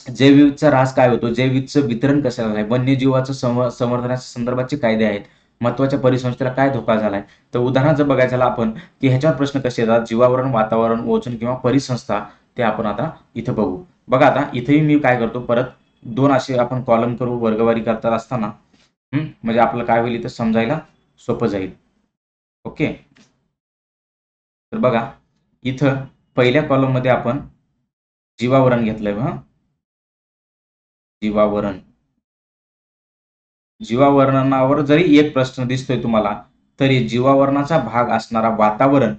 जैवविविधतेचा ऱ्हास काय होतो, जैवविविधतेचं वितरण कसं आहे, वन्यजीवाचं संवर्धनाच्या संदर्भाचे कायदे आहेत, महत्वाच्या परिसंस्थेला काय धोका झालाय. तर उदाहरण जर बघायचं झालं आपण, की ह्याच्यावर प्रश्न कसे येतात, जीवावरण, वातावरण, ओझोन किंवा परिसंस्था, ते आपण आता इथं बघू. बघा आता इथेही मी काय करतो, परत दोन असे आपण कॉलम करू वर्गवारी करतात असताना, म्हणजे आपलं काय होईल इथं समजायला सोपं जाईल. ओके. तर बघा इथं पहिल्या कॉलम मध्ये आपण जीवावरण घेतलंय. जीवावरण, जीवावरणावर जरी एक प्रश्न दिसतोय तुम्हाला, तरी जीवावरणाचा भाग असणारा वातावरण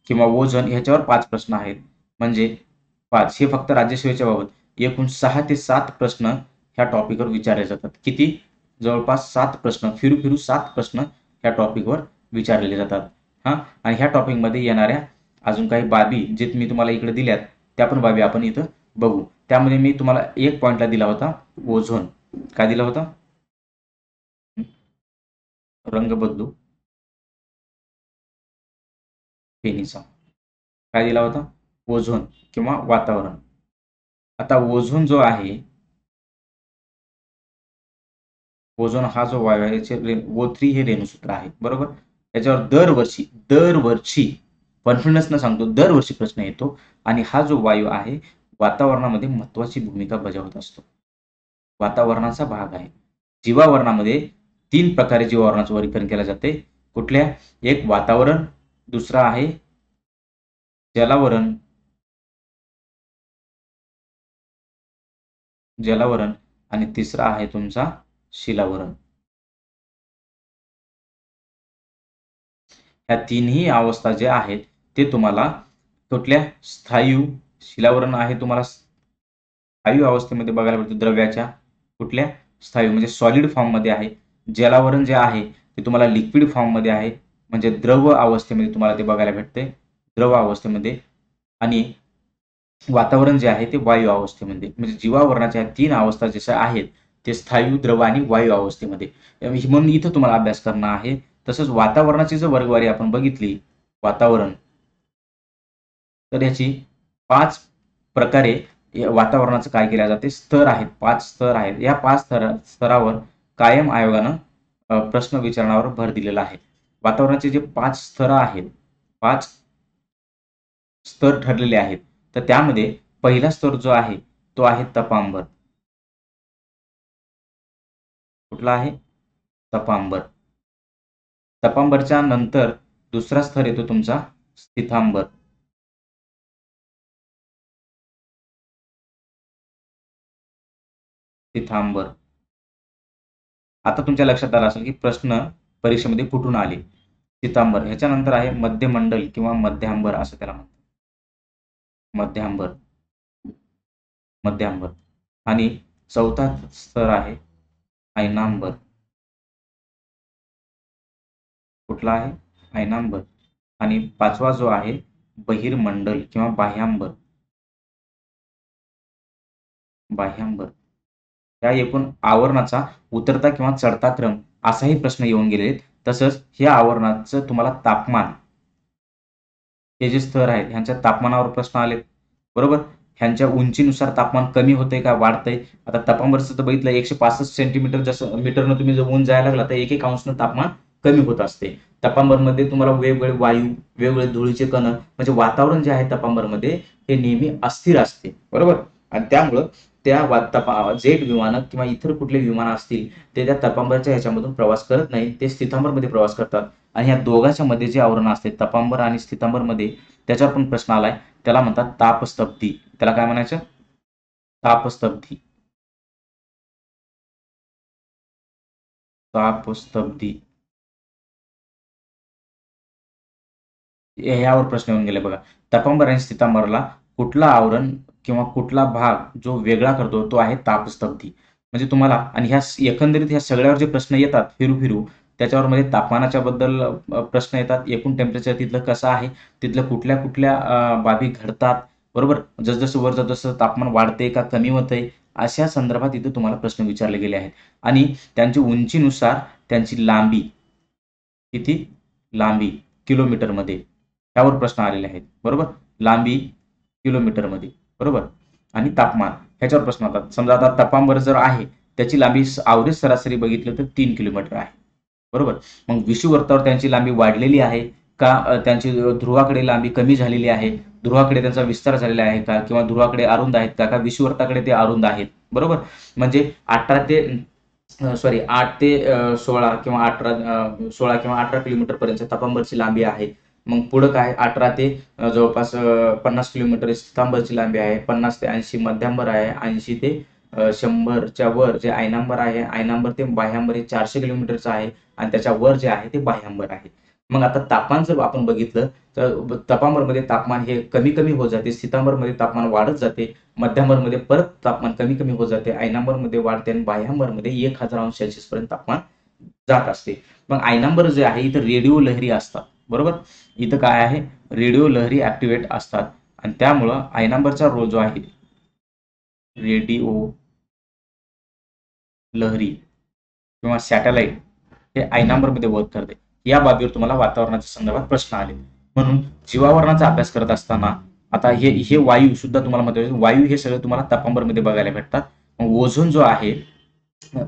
किंवा ओझोन ह्याच्यावर 5 प्रश्न आहेत. म्हणजे 5 हे फक्त राज्यसेवेच्या बाबत. एकूण 6 ते 7 प्रश्न ह्या टॉपिकवर विचारले जातात. किती? जवळपास 7 प्रश्न, फिरू फिरू 7 प्रश्न ह्या टॉपिकवर विचारलेले जातात. आणि ह्या टॉपिकमध्ये येणाऱ्या अजून काही बाबी जे मी तुम्हाला इकडे दिल्यात, त्या पण बाबी आपण इथं बघू. त्यामध्ये मी तुम्हाला एक पॉइंटला दिला होता ओझोन. काय दिला होता? रंग बदलू पेनीचा. काय दिला होता? ओझोन किंवा वातावरण. आता ओझोन जो आहे, ओझोन हा जो वायू आहे याचे O3 हे रेणुसूत्र आहे, बरोबर. त्याच्यावर दरवर्षी कॉन्फिडन्स न सांगतो, दरवर्षी प्रश्न येतो. आणि हा जो वायू आहे वातावरणामध्ये महत्वाची भूमिका बजावत असतो, वातावरणाचा भाग आहे. जीवावरणामध्ये 3 प्रकारे जीवावरणाचं वर्गीकरण केले जाते. कुठल्या? एक वातावरण, दुसरा आहे जलावरण, आणि तिसरा आहे तुमचा शिलावरण. ह्या तिन्ही अवस्था ज्या आहेत ते तुम्हाला कुठल्या? स्थायू, शिलावरण आहे तुम्हाला स्थायू अवस्थेमध्ये बघायला मिळतं द्रव्याच्या. कुठल्या? स्थायू म्हणजे सॉलिड फॉर्ममध्ये आहे. जलावरण जे आहे ते तुम्हाला लिक्विड फॉर्ममध्ये आहे, म्हणजे द्रव अवस्थेमध्ये तुम्हाला ते बघायला भेटते, द्रव अवस्थेमध्ये. आणि वातावरण जे आहे ते वायू अवस्थेमध्ये. म्हणजे जीवावरणाच्या 3 अवस्था जशा आहेत ते स्थायू, द्रव आणि वायू अवस्थेमध्ये. म्हणून इथं तुम्हाला अभ्यास करणं आहे. तसंच वातावरणाची जर वर्गवारी आपण बघितली, वातावरण, तर याची 5 प्रकारे वातावरणाचं काय केल्या जाते, स्तर आहेत, 5 स्तर आहेत. या 5 स्तरावर कायम आयोगानं प्रश्न विचारण्यावर भर दिलेला आहे. वातावरणाचे जे 5 स्तर आहेत, 5 स्तर ठरलेले आहेत. तर त्यामध्ये पहिला स्तर जो आहे तो आहे तपांबर. कुठला आहे? तपांबर. तपांबरच्या नंतर दुसरा स्तर येतो तुमचा स्थितांबर. स्थितांबर. आता तुमच्या लक्षात आलं असेल की प्रश्न परीक्षेमध्ये कुठून आले. स्थितांबर. ह्याच्यानंतर आहे मध्यमंडल किंवा मध्यांबर असं त्याला म्हणतात. मध्यांबर, मध्यांबर. आणि चौथा स्तर आहे ऐनांबर. कुठला आहे? ऐनांबर. आणि 5वा जो आहे बहिर्मंडल किंवा बाह्यांबर. बाह्यांबर. त्या एकूण आवरणाचा उतरता किंवा चढता क्रम असाही प्रश्न येऊन गेले. तसंच ह्या आवरणाचं तुम्हाला तापमान, हे जे स्तर आहेत ह्यांच्या तापमानावर प्रश्न आलेत, बरोबर. ह्यांच्या उंचीनुसार तापमान कमी होतंय का वाढतंय. आता तपांबरचं तर बघितलं 165 सेंटीमीटर जसं मीटरनं तुम्ही जर उंच जायला लागला तर 1 अंशानं तापमान कमी होत असते. तपांबरमध्ये तुम्हाला वेगवेगळे वायू, वेगवेगळे धुळीचे कण, म्हणजे वातावरण जे आहे तपांबरमध्ये हे नेहमी अस्थिर असते, बरोबर. आणि त्यामुळं त्या जेट विमानं किंवा इतर कुठले विमान असतील ते त्या तपांबरच्या ह्याच्यामधून प्रवास करत नाहीत, ते स्थितांबरमध्ये प्रवास करतात. आणि ह्या दोघांच्या मध्ये जे आवरण असते तपांबर आणि स्थितांबरमध्ये, त्याच्यावर पण प्रश्न आलाय. त्याला म्हणतात तापस्तब्धी. त्याला काय म्हणायचं? तापस्तब्धी. तापस्तब्धी. ह्यावर प्रश्न येऊन गेले बघा. तापांबर आणि स्थितांबरला कुठला आवरण किंवा कुठला भाग जो वेगळा करतो तो आहे तापस्तंभी. म्हणजे तुम्हाला आणि ह्या एकंदरीत ह्या सगळ्यावर जे प्रश्न येतात फिरू फिरू त्याच्यावर मध्ये तापमानाच्या बद्दल प्रश्न येतात, एकूण टेम्परेचर तिथलं कसं आहे, तिथलं कुठल्या कुठल्या बाबी घडतात, बरोबर. जसजसं वर जात तसं तापमान वाढते का कमी होतंय, अशा संदर्भात इथे तुम्हाला प्रश्न विचारले गेले आहेत. आणि त्यांची उंचीनुसार त्यांची लांबी किती, लांबी किलोमीटरमध्ये, त्यावर प्रश्न आलेले आहेत, बरोबर. लांबी किलोमीटरमध्ये, बरोबर. आणि तापमान ह्याच्यावर प्रश्न होतात. समजा आता तापांबर जर आहे त्याची लांबी आवरेज सरासरी बघितलं तर 3 किलोमीटर आहे, बरोबर. मग विषुववृत्तावर त्यांची लांबी वाढलेली आहे का, त्यांची ध्रुवाकडे लांबी कमी झालेली आहे, ध्रुवाकडे त्यांचा विस्तार झालेला आहे का, किंवा ध्रुवाकडे अरुंद आहेत का, विषुववृत्ताकडे ते अरुंद आहेत, बरोबर. म्हणजे 8 ते 16 किंवा 16 किंवा 18 किलोमीटर पर्यंत तापांबरची लांबी आहे. मग पुढं काय 18 ते जवळपास 50 किलोमीटर स्थितांबरची लांबी आहे. 50 ते 80 मध्यांबर आहे. 80 ते 100च्या वर जे आयनांबर आहे, आयनांबर ते बाह्यांबर हे 400 किलोमीटरचं आहे आणि त्याच्या वर जे आहे ते बाह्यांबर आहे. मग आता तापमान जर आपण बघितलं तर तापांबरमध्ये तापमान हे कमी कमी होत जाते, स्थितांबरमध्ये तापमान वाढत जाते, मध्यांबरमध्ये परत तापमान कमी कमी होत जाते, आयनांबरमध्ये वाढते आणि बाह्यांबरमध्ये 1000 अंश सेल्सिअस पर्यंत तापमान जात असते. मग आयनांबर जे आहे इथं रेडिओ लहरी असतात, बरोबर. इथं काय आहे, रेडिओ लहरी ऍक्टिव्हेट असतात आणि त्यामुळं आयनांबरचा रोल जो आहे रेडिओ लहरी किंवा सॅटेलाइट हे आयनांबरमध्ये वर्क करते. या बाबीवर तुम्हाला वातावरणाच्या संदर्भात प्रश्न आले. म्हणून जीवावरणाचा अभ्यास करत असताना आता हे हे वायू सुद्धा तुम्हाला महत्वाचे, वायू हे सगळे तुम्हाला तापांबरमध्ये बघायला भेटतात. ओझोन जो आहे,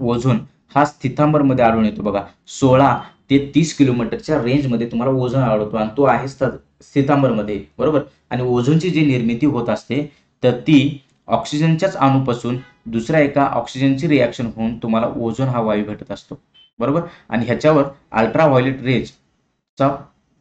ओझोन हा स्थितांबरमध्ये आढळून येतो बघा. 16 ते 30 किलोमीटरच्या रेंजमध्ये तुम्हाला ओझोन आढळतो आणि तो आहे स्थितांबरमध्ये, बरोबर. आणि ओझोनची जी निर्मिती होत असते तर ती ऑक्सिजनच्याच अणूपासून दुसऱ्या एका ऑक्सिजनची रिॲक्शन होऊन तुम्हाला ओझोन हा वायू भेटत असतो, बरोबर. आणि ह्याच्यावर अल्ट्राव्हायोलेट रेजचा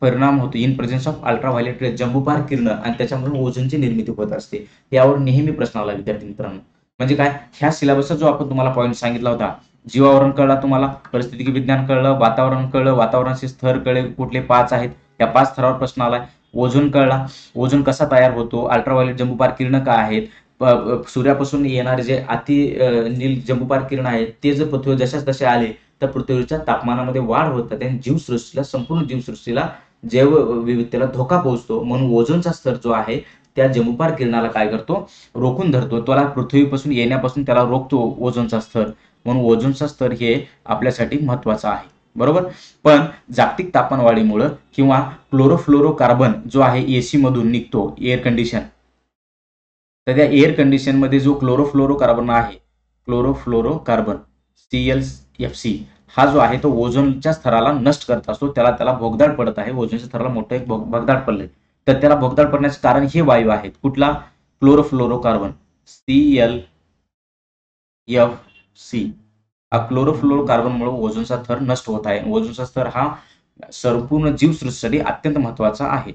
परिणाम होतो, in presence of ultraviolet rays, जंबुपार किरण, आणि त्याच्यामधून ओझोनची निर्मिती होत असते. यावर नेहमी प्रश्न आला विद्यार्थी मित्रांनो. म्हणजे काय, ह्या सिलेबसचा जो आपण तुम्हाला पॉईंट सांगितला होता, जीवावरण कळला तुम्हाला, परिस्थिती विज्ञान कळलं, वातावरण कळलं, वातावरणाचे स्तर कळले कुठले 5 आहेत, या 5 स्तरावर प्रश्न आलाय. ओझोन कळला, ओझोन कसा तयार होतो, अल्ट्राव्हायोलेट जंबुपार किरण काय आहेत, सूर्यापासून येणारे जे नील जंबुपार किरण आहेत ते जर पृथ्वीवर जशाच तसे आले तर पृथ्वीच्या तापमानामध्ये वाढ होतात आणि जीवसृष्टीला, संपूर्ण जीवसृष्टीला, जैवविविधतेला धोका पोहोचतो. म्हणून ओझोनचा स्तर जो आहे त्या जंबुपार किरणाला काय करतो, रोखून धरतो, त्याला पृथ्वीपासून येण्यापासून त्याला रोखतो ओझोनचा स्तर. म्हणून ओझोनचा स्तर हे आपल्यासाठी महत्वाचा आहे, बरोबर. पण जागतिक तापमानवाढीमुळे किंवा क्लोरोफ्लोरोकार्बन जो आहे एसी मधून निघतो, एअर कंडिशन, तर त्या एअर कंडिशन मध्ये जो क्लोरोफ्लोरोकार्बन आहे, क्लोरोफ्लोरोकार्बन ClFC, हा जो आहे तो ओझोनच्या स्तराला नष्ट करत असतो, त्याला भोगदाड पडत आहे, ओझोनच्या स्तराला मोठं एक भोगदाड पडलंय. तर त्याला भोगदाड पडण्याचं कारण हे वायू आहेत, कुठला, क्लोरोफ्लोरोकार्बन ClFC. हा क्लोरोफ्लोरोकार्बनमुळे ओझोनचा थर नष्ट होत आहे. ओझोनचा स्तर हा संपूर्ण जीवसृष्टीसाठी अत्यंत महत्वाचा आहे.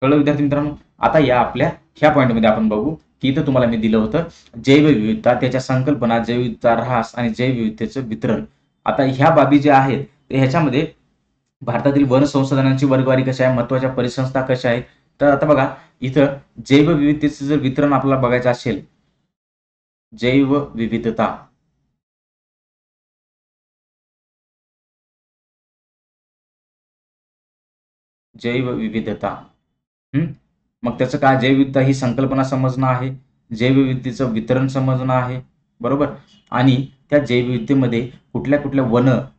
कळलं विद्यार्थी मित्रांनो. आता या आपल्या ह्या पॉईंटमध्ये आपण बघू की इथं तुम्हाला मी दिलं होतं जैवविविधता, त्याच्या संकल्पना, जैवविविधता ऱ्हास आणि जैवविविधतेचं वितरण. आता ह्या बाबी ज्या आहेत ह्याच्यामध्ये भारतातील वन संसाधनांची वर्गवारी कशी आहे, महत्वाच्या परिसंस्था कशा आहेत. तर आता बघा इथं जैवविविधतेचं जर वितरण आपल्याला बघायचं असेल, जैवविविधता, जैवविविधता, मग त्याचं काय, जैवविविधता ही संकल्पना समजणं आहे, जैवविविधतेचं वितरण समजणं आहे, बरोबर. आणि त्या जैवविविधतेमध्ये कुठल्या कुठल्या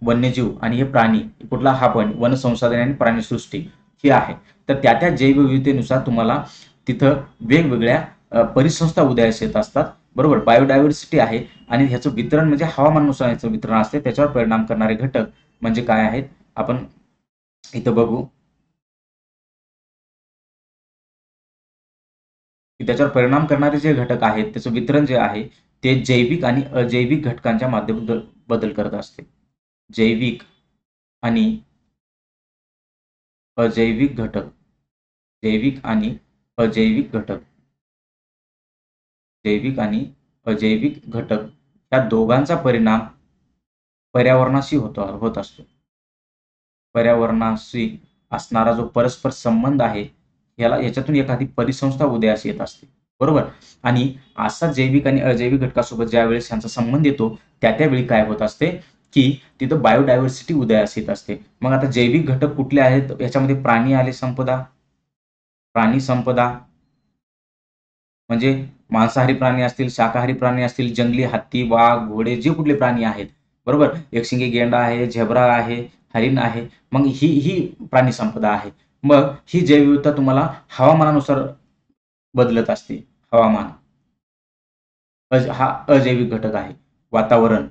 वन्यजीव आणि हे प्राणी, कुठला हा पण वन संसाधने आणि प्राणीसृष्टी ही आहे. तर त्या त्या जैवविविधतेनुसार तुम्हाला तिथं वेगवेगळ्या परिसंस्था उदयास येत असतात, बरोबर. बायोडायव्हर्सिटी आहे आणि ह्याचं वितरण म्हणजे हवामानानुसार ह्याचं वितरण असते, त्याच्यावर परिणाम करणारे घटक म्हणजे काय आहेत आपण इथं बघू की त्याच्यावर परिणाम करणारे जे घटक आहेत त्याचं वितरण जे आहे ते जैविक आणि अजैविक घटकांच्या माध्यमातून बदल करत असते. जैविक आणि अजैविक घटक, जैविक आणि अजैविक घटक, जैविक आणि अजैविक घटक या दोघांचा परिणाम पर्यावरणाशी होत असतो, पर्यावरणाशी असणारा जो परस्पर संबंध आहे याच्यातून एखादी परिसंस्था उदयास येत असते, बरोबर. आणि असा जैविक आणि अजैविक घटकासोबत ज्या वेळेस यांचा संबंध येतो त्यावेळी काय होत असते की तिथं बायोडायव्हर्सिटी उदयास येत असते. मग आता जैविक घटक कुठले आहेत याच्यामध्ये प्राणी आले, प्राणी संपदा म्हणजे मांसाहारी प्राणी असतील, शाकाहारी प्राणी असतील, जंगली हत्ती, वाघ, घोडे, जे कुठले प्राणी आहेत, बरोबर. एकशिंगी गेंडा आहे, झेब्रा आहे, हरिण आहे. मग ही प्राणी संपदा आहे. मग ही जैवविविधता तुम्हाला हवामानानुसार बदलत असते. हवामान हा अजैविक घटक आहे. वातावरण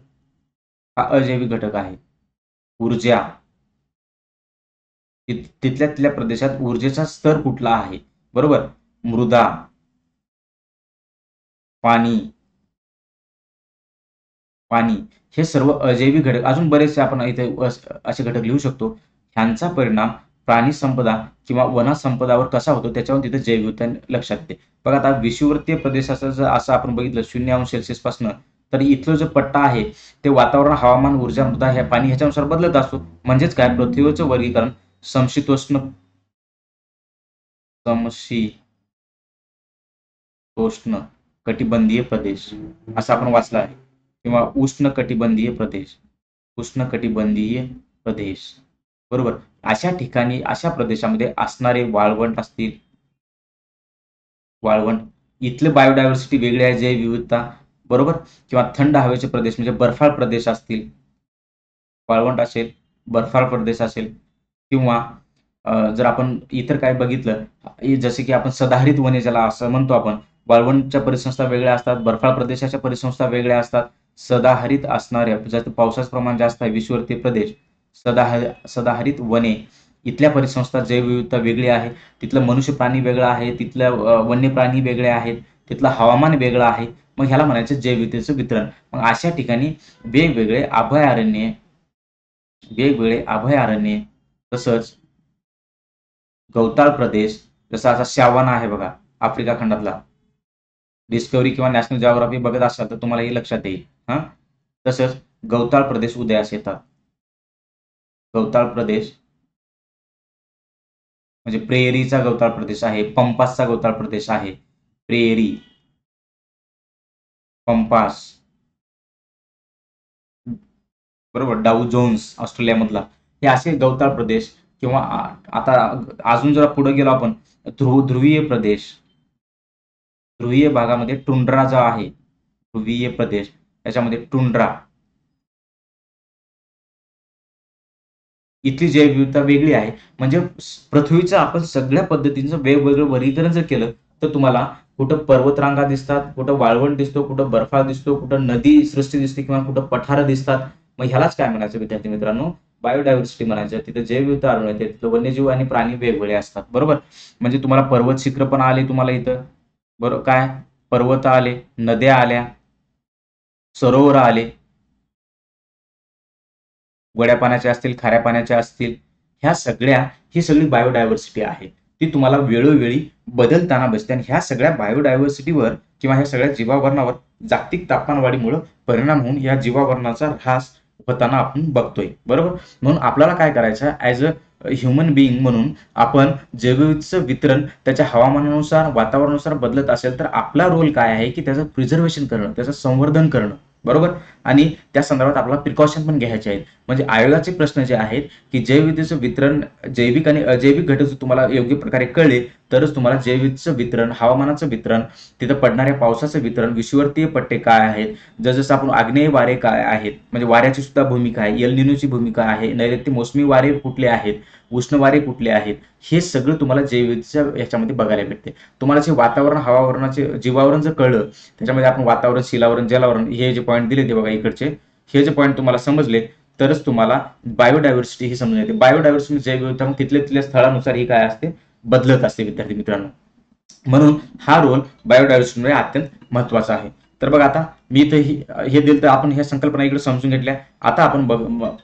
हा अजैविक घटक आहे. ऊर्जा तिथल्या प्रदेशात ऊर्जेचा स्तर कुठला आहे, बरोबर. मृदा, पाणी हे सर्व अजैविक घटक, अजून बरेचसे आपण इथे असे घटक लिहू शकतो. ह्यांचा परिणाम प्राणी संपदा किंवा वनसंपदावर कसा होतो त्याच्यावर तिथे जैवविविधता लक्षात येते. बघा आता विषुववृत्तीय प्रदेशाचं जर असं आपण बघितलं 0°C पासून, तर इथलं जो पट्टा आहे ते वातावरण, हवामान, ऊर्जा, मृदा, पाणी ह्याच्यानुसार बदलत असतो. म्हणजेच काय, पृथ्वीवरचं वर्गीकरण समशीतोष्ण कटिबंधीय प्रदेश असं आपण वाचलं आहे, किंवा उष्णकटिबंधीय प्रदेश, बरोबर. अशा ठिकाणी, अशा प्रदेशामध्ये असणारे वाळवंट असतील, इथले बायोडायव्हर्सिटी वेगळी आहे, जैवविविधता, बरोबर. किंवा थंड हवेचे प्रदेश म्हणजे बर्फाळ प्रदेश असतील, वाळवंट असेल, बर्फाळ प्रदेश असेल. किंवा जर आपण इतर काय बघितलं, जसे की आपण सदाहरित वने ज्याला असं म्हणतो आपण, वाळवंटच्या परिसंस्था वेगळ्या असतात, बर्फाळ प्रदेशाच्या परिसंस्था वेगळ्या असतात. सदाहरित असणाऱ्या, ज्याचं पावसाचं प्रमाण जास्त आहे, विषुववृत्तीय प्रदेश, सदाहरित वने, इथल्या परिसंस्था जैवविविधता वेगळी आहे. तिथलं मनुष्य प्राणी वेगळं आहे, तिथल्या वन्य प्राणी वेगळे आहेत, तिथलं हवामान वेगळं आहे. मग ह्याला म्हणायचं जैवविविधतेचं वितरण. मग अशा ठिकाणी वेगवेगळे अभयारण्ये, तसंच गवताळ प्रदेश, जसा असा सॅव्हाना आहे बघा आफ्रिका खंडातला, डिस्कव्हरी किंवा नॅशनल जिओग्राफी बघत असाल तर तुम्हाला हे लक्षात येईल. तसंच गवताळ प्रदेश उदयास येतात. गवताळ प्रदेश म्हणजे प्रेरीचा गवताळ प्रदेश आहे, पंपासचा गवताळ प्रदेश आहे, प्रेरी, पंपास, बरोबर, डाऊ जोन्स ऑस्ट्रेलियामधला, हे असे गवताळ प्रदेश. किंवा आता अजून जरा पुढे गेलो आपण, ध्रुवीय प्रदेश, ध्रुवीय भागामध्ये टुंड्रा जो आहे, ध्रुवीय प्रदेश, त्याच्यामध्ये टुंड्रा, इथली जैवविविधता वेगळी आहे. म्हणजे पृथ्वीचं आपण सगळ्या पद्धतीचं वेगवेगळं वर्गीकरण जर केलं तर तुम्हाला कुठं पर्वतरांगा दिसतात, कुठं वाळवंट दिसतो, कुठं बर्फाळ दिसतो, कुठं नदी सृष्टी दिसते, किंवा कुठं पठारं दिसतात. मग ह्यालाच काय म्हणायचं विद्यार्थी मित्रांनो, बायोडायव्हर्सिटी म्हणायचं. तिथे जैवविविधता आढळून येते, तिथं वन्यजीव आणि प्राणी वेगवेगळे असतात, बरोबर. म्हणजे तुम्हाला पर्वत शिखर पण आले तुम्हाला इथं, बरोबर, काय पर्वत आले, नद्या आल्या, सरोवर आले, गोड्या पाण्याच्या असतील, खाऱ्या पाण्याच्या असतील, ही सगळी बायोडायव्हर्सिटी आहे. ती तुम्हाला वेळोवेळी बदलताना बसते. आणि ह्या सगळ्या बायोडायव्हर्सिटीवर किंवा ह्या सगळ्या जीवावरणावर जागतिक तापमानवाढीमुळे परिणाम होऊन या जीवावरणाचा ऱ्हास होताना आपण बघतोय, बरोबर. म्हणून आपल्याला काय करायचं, ॲज अ ह्युमन बिईंग म्हणून आपण जैवविविधतेचं वितरण त्याच्या हवामानानुसार, वातावरणानुसार बदलत असेल तर आपला रोल काय आहे की त्याचं प्रिझर्वेशन करणं, त्याचं संवर्धन करणं, बरोबर. आणि त्या संदर्भात आपल्याला प्रिकॉशन पण घ्यायचे आहेत. म्हणजे आयोगाचे प्रश्न जे आहेत की जैवविविधतेचं वितरण, जैविक आणि अजैविक घटक तुम्हाला योग्य प्रकारे कळले तरच तुम्हाला जैवविविधतेचं वितरण, हवामानाचं वितरण, तिथं पडणाऱ्या पावसाचं वितरण, विषुववृत्तीय पट्टे काय आहेत, जसं आपण आग्नेय वारे काय आहेत, म्हणजे वाऱ्याची सुद्धा भूमिका आहे, एल निनोची भूमिका आहे, नैऋत्य मोसमी वारे कुठले आहेत, उष्ण वारे कुठले आहेत, हे सगळं तुम्हाला जैवविविधतेच्या ह्याच्यामध्ये बघायला भेटते. तुम्हाला जे वातावरण, हवावरणाचे जीवावरण जर कळलं, त्याच्यामध्ये आपण वातावरण, शिलावरण, जलावरण हे जे पॉईंट दिले ते बघा इकडचे, हे जे पॉईंट तुम्हाला समजले तरच तुम्हाला बायोडायव्हर्सिटी ही समजून येते. बायोडायव्हर्सिटी जैवविविधता मग तिथल्या स्थळानुसार ही काय असते, बदलत असते विद्यार्थी मित्रांनो. म्हणून हा रोल बायोडायव्हर्सिटीमध्ये अत्यंत महत्वाचा आहे. तर बघा आता मी इथं हे दिलं तर आपण ह्या संकल्पना इकडे समजून घेतल्या. आता आपण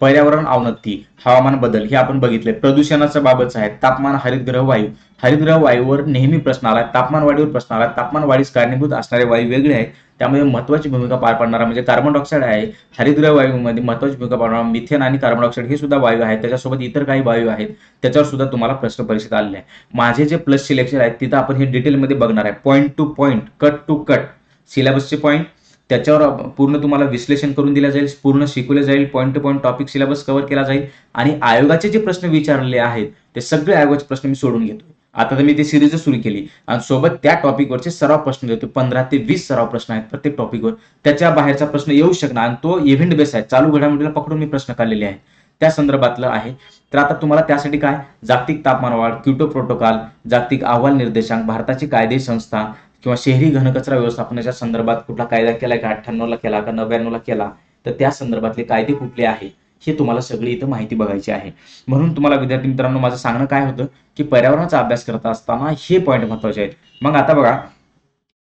पर्यावरण अवनती, हवामान बदल हे आपण बघितले. प्रदूषणाच्या बाबतच आहे. तापमान, हरितगृह वायू. हरितगृह वायूवर नेहमी प्रश्न आला. तापमान वाढीवर प्रश्न आला. तापमान वाढीस कारणीभूत असणारे वायू वेगळे आहेत, त्यामध्ये महत्त्वाची भूमिका पार पाडणारा म्हणजे कार्बन डायऑक्साईड आहे. हरितगृह वायूमध्ये महत्त्वाची भूमिका पाडणारा मिथेन आणि कार्बन डायऑक्साईड हे सुद्धा वायू आहेत. त्याच्यासोबत इतर काही वायू आहेत, त्याच्यावर सुद्धा तुम्हाला प्रश्न परीक्षेत आलेले आहे. माझे जे प्लसचे लेक्चर आहेत तिथं आपण हे डिटेलमध्ये बघणार आहे. Point to point, cut to cut सिलेबसचे पॉईंट, त्याच्यावर पूर्ण तुम्हाला विश्लेषण करून दिलं जाईल, पूर्ण शिकवले जाईल, point to point topic syllabus cover केला जाईल आणि आयोगाचे जे प्रश्न विचारले आहेत ते सगळे आयोगाचे प्रश्न मी सोडून घेतोय. आता तर मी ती सिरीज सुरू केली आणि सोबत त्या टॉपिकवरचे सराव प्रश्न देतो. 15 ते 20 सराव प्रश्न आहेत प्रत्येक टॉपिकवर. त्याच्या बाहेरचा प्रश्न येऊ शकणार आणि तो इव्हेंट बेस आहे. चालू घडामोडीला पकडून मी प्रश्न काढलेले आहेत, त्या संदर्भातलं आहे. तर आता तुम्हाला त्यासाठी काय, जागतिक तापमान वाढ, क्योटो प्रोटोकॉल, जागतिक अहवाल निर्देशांक, भारताची कायदे संस्था किंवा शहरी घनकचरा व्यवस्थापनाच्या संदर्भात कुठला कायदा केलाय का, 98 ला केला का 99 ला केला, तर त्या संदर्भातले कायदे कुठले आहेत हे तुम्हाला सगळी इथं माहिती बघायची आहे. म्हणून तुम्हाला विद्यार्थी मित्रांनो माझं सांगणं काय होतं की पर्यावरणाचा अभ्यास करत असताना हे पॉईंट महत्वाचे आहेत. मग आता बघा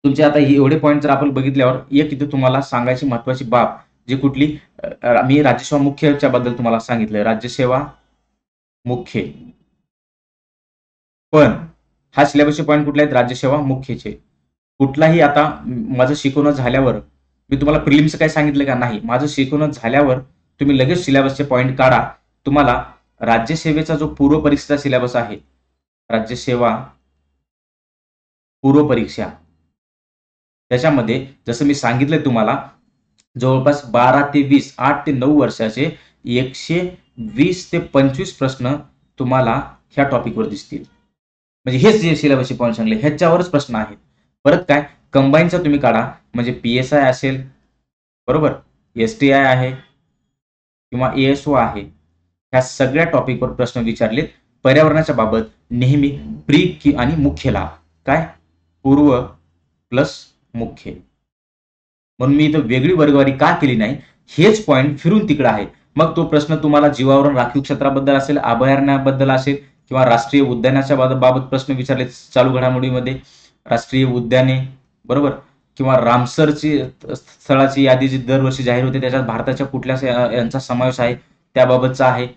तुमचे आता एवढे पॉईंट जर आपण बघितल्यावर एक इथे तुम्हाला सांगायची महत्वाची बाब जी कुठली, मी राज्यसेवा मुख्यच्या बद्दल तुम्हाला सांगितलं, राज्यसेवा मुख्य. पण हा सिलेबसचे पॉईंट कुठले आहेत, राज्यसेवा मुख्यचे. कुठलाही आता माझं शिकवणं झाल्यावर मी तुम्हाला प्रिलिम्स काय सांगितलं का, नाही, माझं शिकवणं झाल्यावर तुम्ही लगेच सिलेबसचे पॉईंट काढा. तुम्हाला राज्यसेवेचा जो पूर्व परीक्षेचा सिलेबस आहे, राज्यसेवा पूर्व परीक्षा, त्याच्यामध्ये जसं मी सांगितलंय तुम्हाला जवळपास 12 ते 20, 8 ते 9 वर्षाचे 120 ते 25 प्रश्न तुम्हाला ह्या टॉपिकवर दिसतील. म्हणजे हेच जे सिलेबसचे पॉईंट सांगले ह्याच्यावरच प्रश्न आहेत. परत काय, कंबाईनचा तुम्ही काढा, म्हणजे PSI असेल, बरोबर, STI आहे किंवा ASO आहे, ह्या सगळ्या टॉपिकवर प्रश्न विचारलेत. पर्यावरणाच्या बाबत नेहमी प्री आणि मुख्यला काय, पूर्व प्लस मुख्य. म्हणून मी इथं वेगळी वर्गवारी का केली नाही, हेच पॉईंट फिरून तिकडे आहे. मग तो प्रश्न तुम्हाला जीवावरून राखीव क्षेत्राबद्दल असेल, अभयारण्याबद्दल असेल किंवा राष्ट्रीय उद्यानाच्या बाबत प्रश्न विचारले चालू घडामोडीमध्ये, राष्ट्रीय उद्याने, बरोबर, किंवा रामसरची स्थळाची यादी जी दरवर्षी जाहीर होते त्याच्यात भारताच्या कुठल्या यांचा समावेश आहे त्याबाबतचा आहे,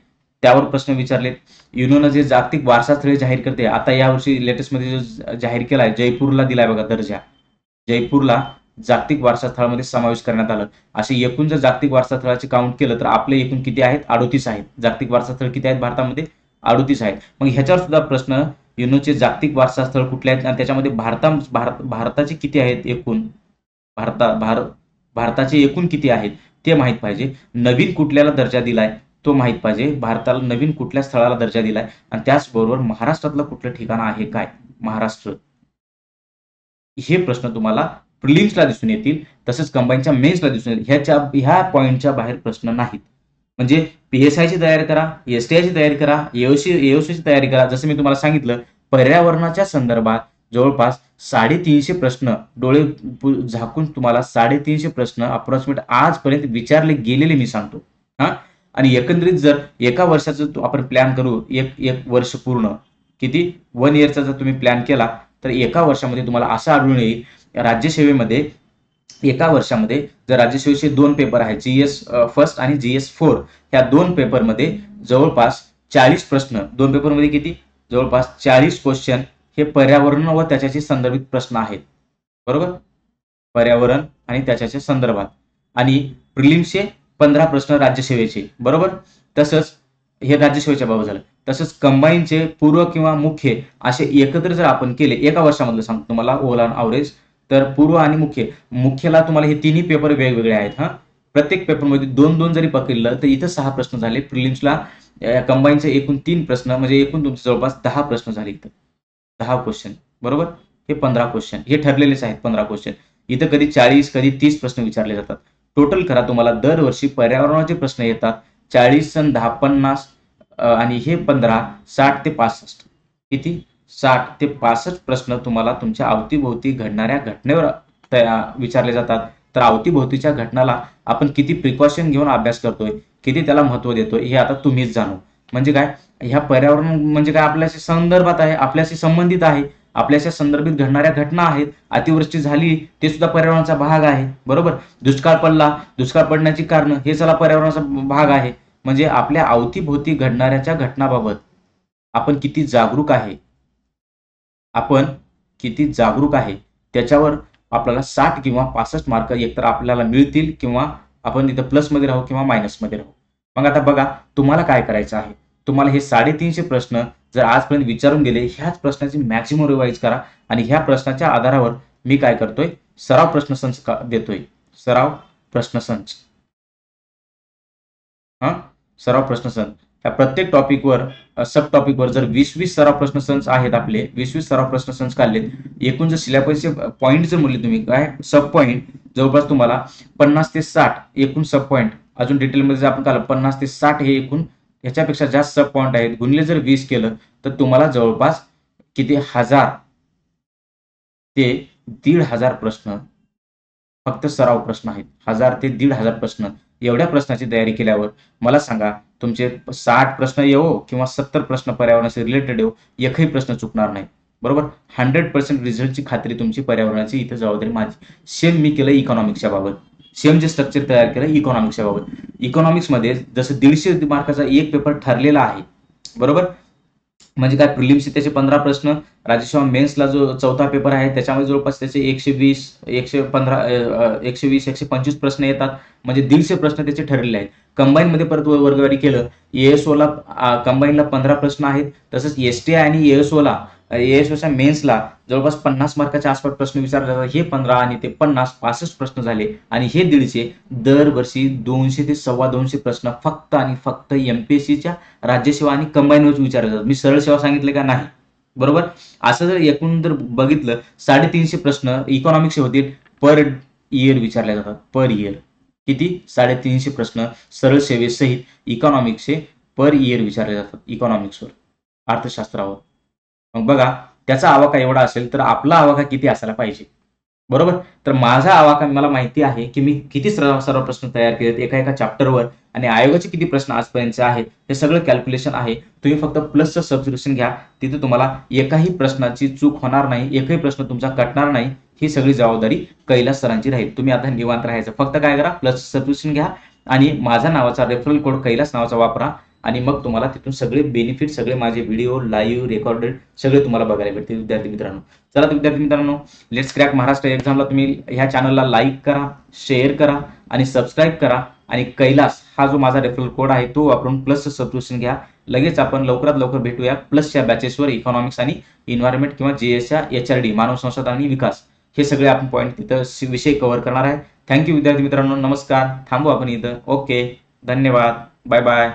त्यावर प्रश्न विचारलेत. युनेस्कोनं जे जागतिक वारसा स्थळे जाहीर करते, आता यावर्षी लेटेस्टमध्ये जो जाहीर केलाय, जयपूरला दिलाय बघा दर्जा, जयपूरला जागतिक वारसा स्थळामध्ये समावेश करण्यात आलं. असे एकूण जर जागतिक वारसा स्थळाचे काउंट केलं तर आपले एकूण किती आहेत, 38 आहेत. जागतिक वारसा स्थळ किती आहेत भारतामध्ये, 38 आहेत. मग ह्याच्यावर सुद्धा प्रश्न, युनेस्कोचे जागतिक वारसा स्थळ कुठले आहेत आणि त्याच्यामध्ये भारताचे किती आहेत एकूण, भारताचे एकूण किती आहेत ते माहित पाहिजे. नवीन कुठल्याला दर्जा दिलाय तो माहित पाहिजे, भारताला नवीन कुठल्या स्थळाला दर्जा दिलाय, आणि त्याचबरोबर महाराष्ट्रातलं कुठलं ठिकाण आहे काय, महाराष्ट्र. हे प्रश्न तुम्हाला प्रिलिम्सला दिसून येतील, तसंच कंबाईनच्या मेन्सला दिसून येतील. ह्या पॉईंटच्या बाहेर प्रश्न नाहीत. म्हणजे PSI ची तयारी करा, STI ची तयारी करा, AOC ची तयारी करा. जसं मी तुम्हाला सांगितलं, पर्यावरणाच्या संदर्भात जवळपास 350 प्रश्न, डोळे झाकून तुम्हाला 350 प्रश्न अप्रॉक्सिमेट आजपर्यंत विचारले गेलेले मी सांगतो. आणि एकंदरीत जर एका वर्षाचं आपण प्लॅन करू, एक वर्ष पूर्ण, किती 1 इयरचा जर तुम्ही प्लॅन केला तर एका वर्षामध्ये तुम्हाला असं आढळून येईल, राज्यसेवेमध्ये एका वर्षामध्ये जर राज्यसेवेचे 2 पेपर आहेत, GS फर्स्ट आणि GS 4, ह्या 2 पेपरमध्ये जवळपास 40 प्रश्न, 2 पेपरमध्ये किती, जवळपास 40 क्वेश्चन हे पर्यावरण व त्याच्याशी संदर्भित प्रश्न आहेत, बरोबर, पर्यावरण आणि त्याच्याच्या संदर्भात. आणि प्रिलिम्सचे 15 प्रश्न राज्यसेवेचे, बरोबर. तसंच हे राज्यसेवेच्या बाबत झालं. तसंच कंबाईनचे पूर्व किंवा मुख्य असे एकत्र जर आपण केले एका वर्षामधलं, सांगतो तुम्हाला ओव्हरऑल ॲव्हरेज, तर पूर्व आणि मुख्यला तुम्हाला हे तिन्ही पेपर वेगवेगळे आहेत. प्रत्येक पेपरमध्ये 2-2 जरी पकडलं तर इथं 6 प्रश्न झाले. प्रिलिम्सला कंबाईनचे एकूण 3 प्रश्न, म्हणजे एकूण तुमचे जवळपास 10 प्रश्न झाले. इथं 10 क्वेश्चन, बरोबर. हे 15 क्वेश्चन हे ठरलेलेच आहेत. 15 क्वेश्चन इथं कधी 40 कधी 30 प्रश्न विचारले जातात. टोटल करा, तुम्हाला दरवर्षी पर्यावरणाचे प्रश्न येतात 40 आणि 10 50, आणि हे 15 60 ते 65, किती 60 ते 65 प्रश्न तुम्हाला तुमच्या अवतीभोवती घडणाऱ्या घटनेवर विचारले जातात. तर अवतीभोवतीच्या घटनाला आपण किती प्रिकॉशन घेऊन अभ्यास करतोय, किती त्याला महत्व देतोय, हे आता तुम्हीच जाणू. म्हणजे काय, ह्या पर्यावरण म्हणजे काय, आपल्याशी संदर्भात आहे, आपल्याशी संबंधित आहे. आपल्याच्या संदर्भित घडणाऱ्या घटना आहेत. अतिवृष्टी झाली ते सुद्धा पर्यावरणाचा भाग आहे, बरोबर. दुष्काळ पडला, दुष्काळ पडण्याची कारण हे चला पर्यावरणाचा भाग आहे. म्हणजे आपल्या अवतीभोवती घडणाऱ्याच्या घटनाबाबत आपण किती जागरूक आहे, त्याच्यावर आपल्याला 60 किंवा 65 मार्क एकतर आपल्याला मिळतील किंवा आपण इथं प्लसमध्ये राहू किंवा मायनसमध्ये राहू. मग आता बघा तुम्हाला काय करायचं आहे. तुम्हाला हे 350 प्रश्न जर आजपर्यंत विचारून गेले, ह्याच प्रश्नाची मॅक्सिमम रिवाईज करा आणि ह्या प्रश्नाच्या आधारावर मी काय करतोय, सराव प्रश्नसंच देतोय. सराव प्रश्नसंच, सराव प्रश्नसंच. त्या प्रत्येक टॉपिकवर सब टॉपिकवर जर 20-20 सराव प्रश्नसंच आहेत, आपले 20-20 सराव प्रश्नसंच काढलेत. एकूण जर सिलेबसचे पॉईंट जर म्हणले तुम्ही काय सब पॉईंट जवळपास तुम्हाला 50 ते 60 एकूण सब पॉईंट, अजून डिटेलमध्ये जर आपण काढलं 50 ते 60 हे एकूण ह्याच्यापेक्षा जास्त सब पॉईंट आहेत. गुणिले जर 20 केलं तर तुम्हाला जवळपास किती 1000 ते 1500 प्रश्न फक्त सराव प्रश्न आहेत. 1000 ते 1500 प्रश्न. एवढ्या प्रश्नाची तयारी केल्यावर मला सांगा तुमचे 60 प्रश्न येवो किंवा 70 प्रश्न पर्यावरणाशी रिलेटेड येवो, एकही प्रश्न चुकणार नाही, बरोबर. 100% रिझल्टची खात्री तुमची पर्यावरणाची, इथे जबाबदारी माझी. सेम मी केलं इकॉनॉमिक्सच्या बाबत, सेम जे स्ट्रक्चर तयार केलं इकॉनॉमिक्सच्या बाबत. इकॉनॉमिक्समध्ये जसं 150 मार्काचा एक पेपर ठरलेला आहे, बरोबर. म्हणजे काय प्रिलिम्सचे त्याचे 15 प्रश्न, राज्यसेवा मेन्सला जो चौथा पेपर आहे त्याच्यामध्ये जवळपास त्याचे 120, 125 प्रश्न येतात. म्हणजे 150 प्रश्न त्याचे ठरलेले आहेत. कंबाईनमध्ये परत वर्गवारी केलं, एएसओला कंबाईनला 15 प्रश्न आहेत. तसंच एसटीआय आणि एएसओच्या मेन्सला जवळपास 50 मार्काच्या आसपास प्रश्न विचारले जातात. हे 15 आणि ते 50 65 प्रश्न झाले. आणि हे 150 दरवर्षी 200 ते 250 प्रश्न फक्त आणि फक्त एमपीएससीच्या राज्यसेवा आणि कंबाईनवर विचारले जातात. मी सरळ सेवा सांगितले का नाही, बरोबर. असं जर एकूण जर बघितलं 350 प्रश्न इकॉनॉमिक्सचे होतील पर इयर विचारले जातात. पर इयर किती 350 प्रश्न सरळ सेवेसहित इकॉनॉमिक्सचे पर इयर विचारले जातात इकॉनॉमिक्सवर, अर्थशास्त्रावर. मग बघा त्याचा आवाका एवढा असेल तर आपला आवाका किती असायला पाहिजे, बरोबर. तर माझा आवाका मला माहिती आहे की मी किती सर्व प्रश्न तयार केलेत एका चॅप्टरवर आणि आयोगाचे किती प्रश्न आजपर्यंतचे आहेत हे सगळं कॅल्क्युलेशन आहे. तुम्ही फक्त प्लसचं सबस्क्रिप्शन घ्या, तिथे तुम्हाला एकाही प्रश्नाची चूक होणार नाही, एकही प्रश्न तुमचा कटणार नाही. ही सगळी जबाबदारी कैलास सरांची राहील. तुम्ही आता निवांत राहायचं, फक्त काय करा प्लस सबस्क्रिप्शन घ्या आणि माझा नावाचा रेफरल कोड कैलास नावाचा वापरा आणि मग तुम्हाला तिथून सगळे बेनिफिट, सगळे माझे व्हिडिओ लाईव्ह रेकॉर्डेड सगळे तुम्हाला बघायला भेटतील. विद्यार्थी मित्रांनो, चला विद्यार्थी मित्रांनो, लेट्स क्रॅक महाराष्ट्र एक्झामला तुम्ही ह्या चॅनलला लाईक करा, शेअर करा आणि सबस्क्राईब करा आणि कैलास हा जो माझा रेफरल कोड आहे तो वापरून प्लसचं सबस्क्रिप्शन घ्या. लगेच आपण लवकरात लवकर भेटूया प्लसच्या बॅचेसवर. इकॉनॉमिक्स आणि एन्व्हायरमेंट किंवा जेएसच्या एचआरडी मानव संसाधन आणि विकास हे सगळे आपण पॉईंट तिथं विषय कव्हर करणार आहे. थँक्यू विद्यार्थी मित्रांनो, नमस्कार. थांबू आपण इथं. ओके, धन्यवाद, बाय बाय.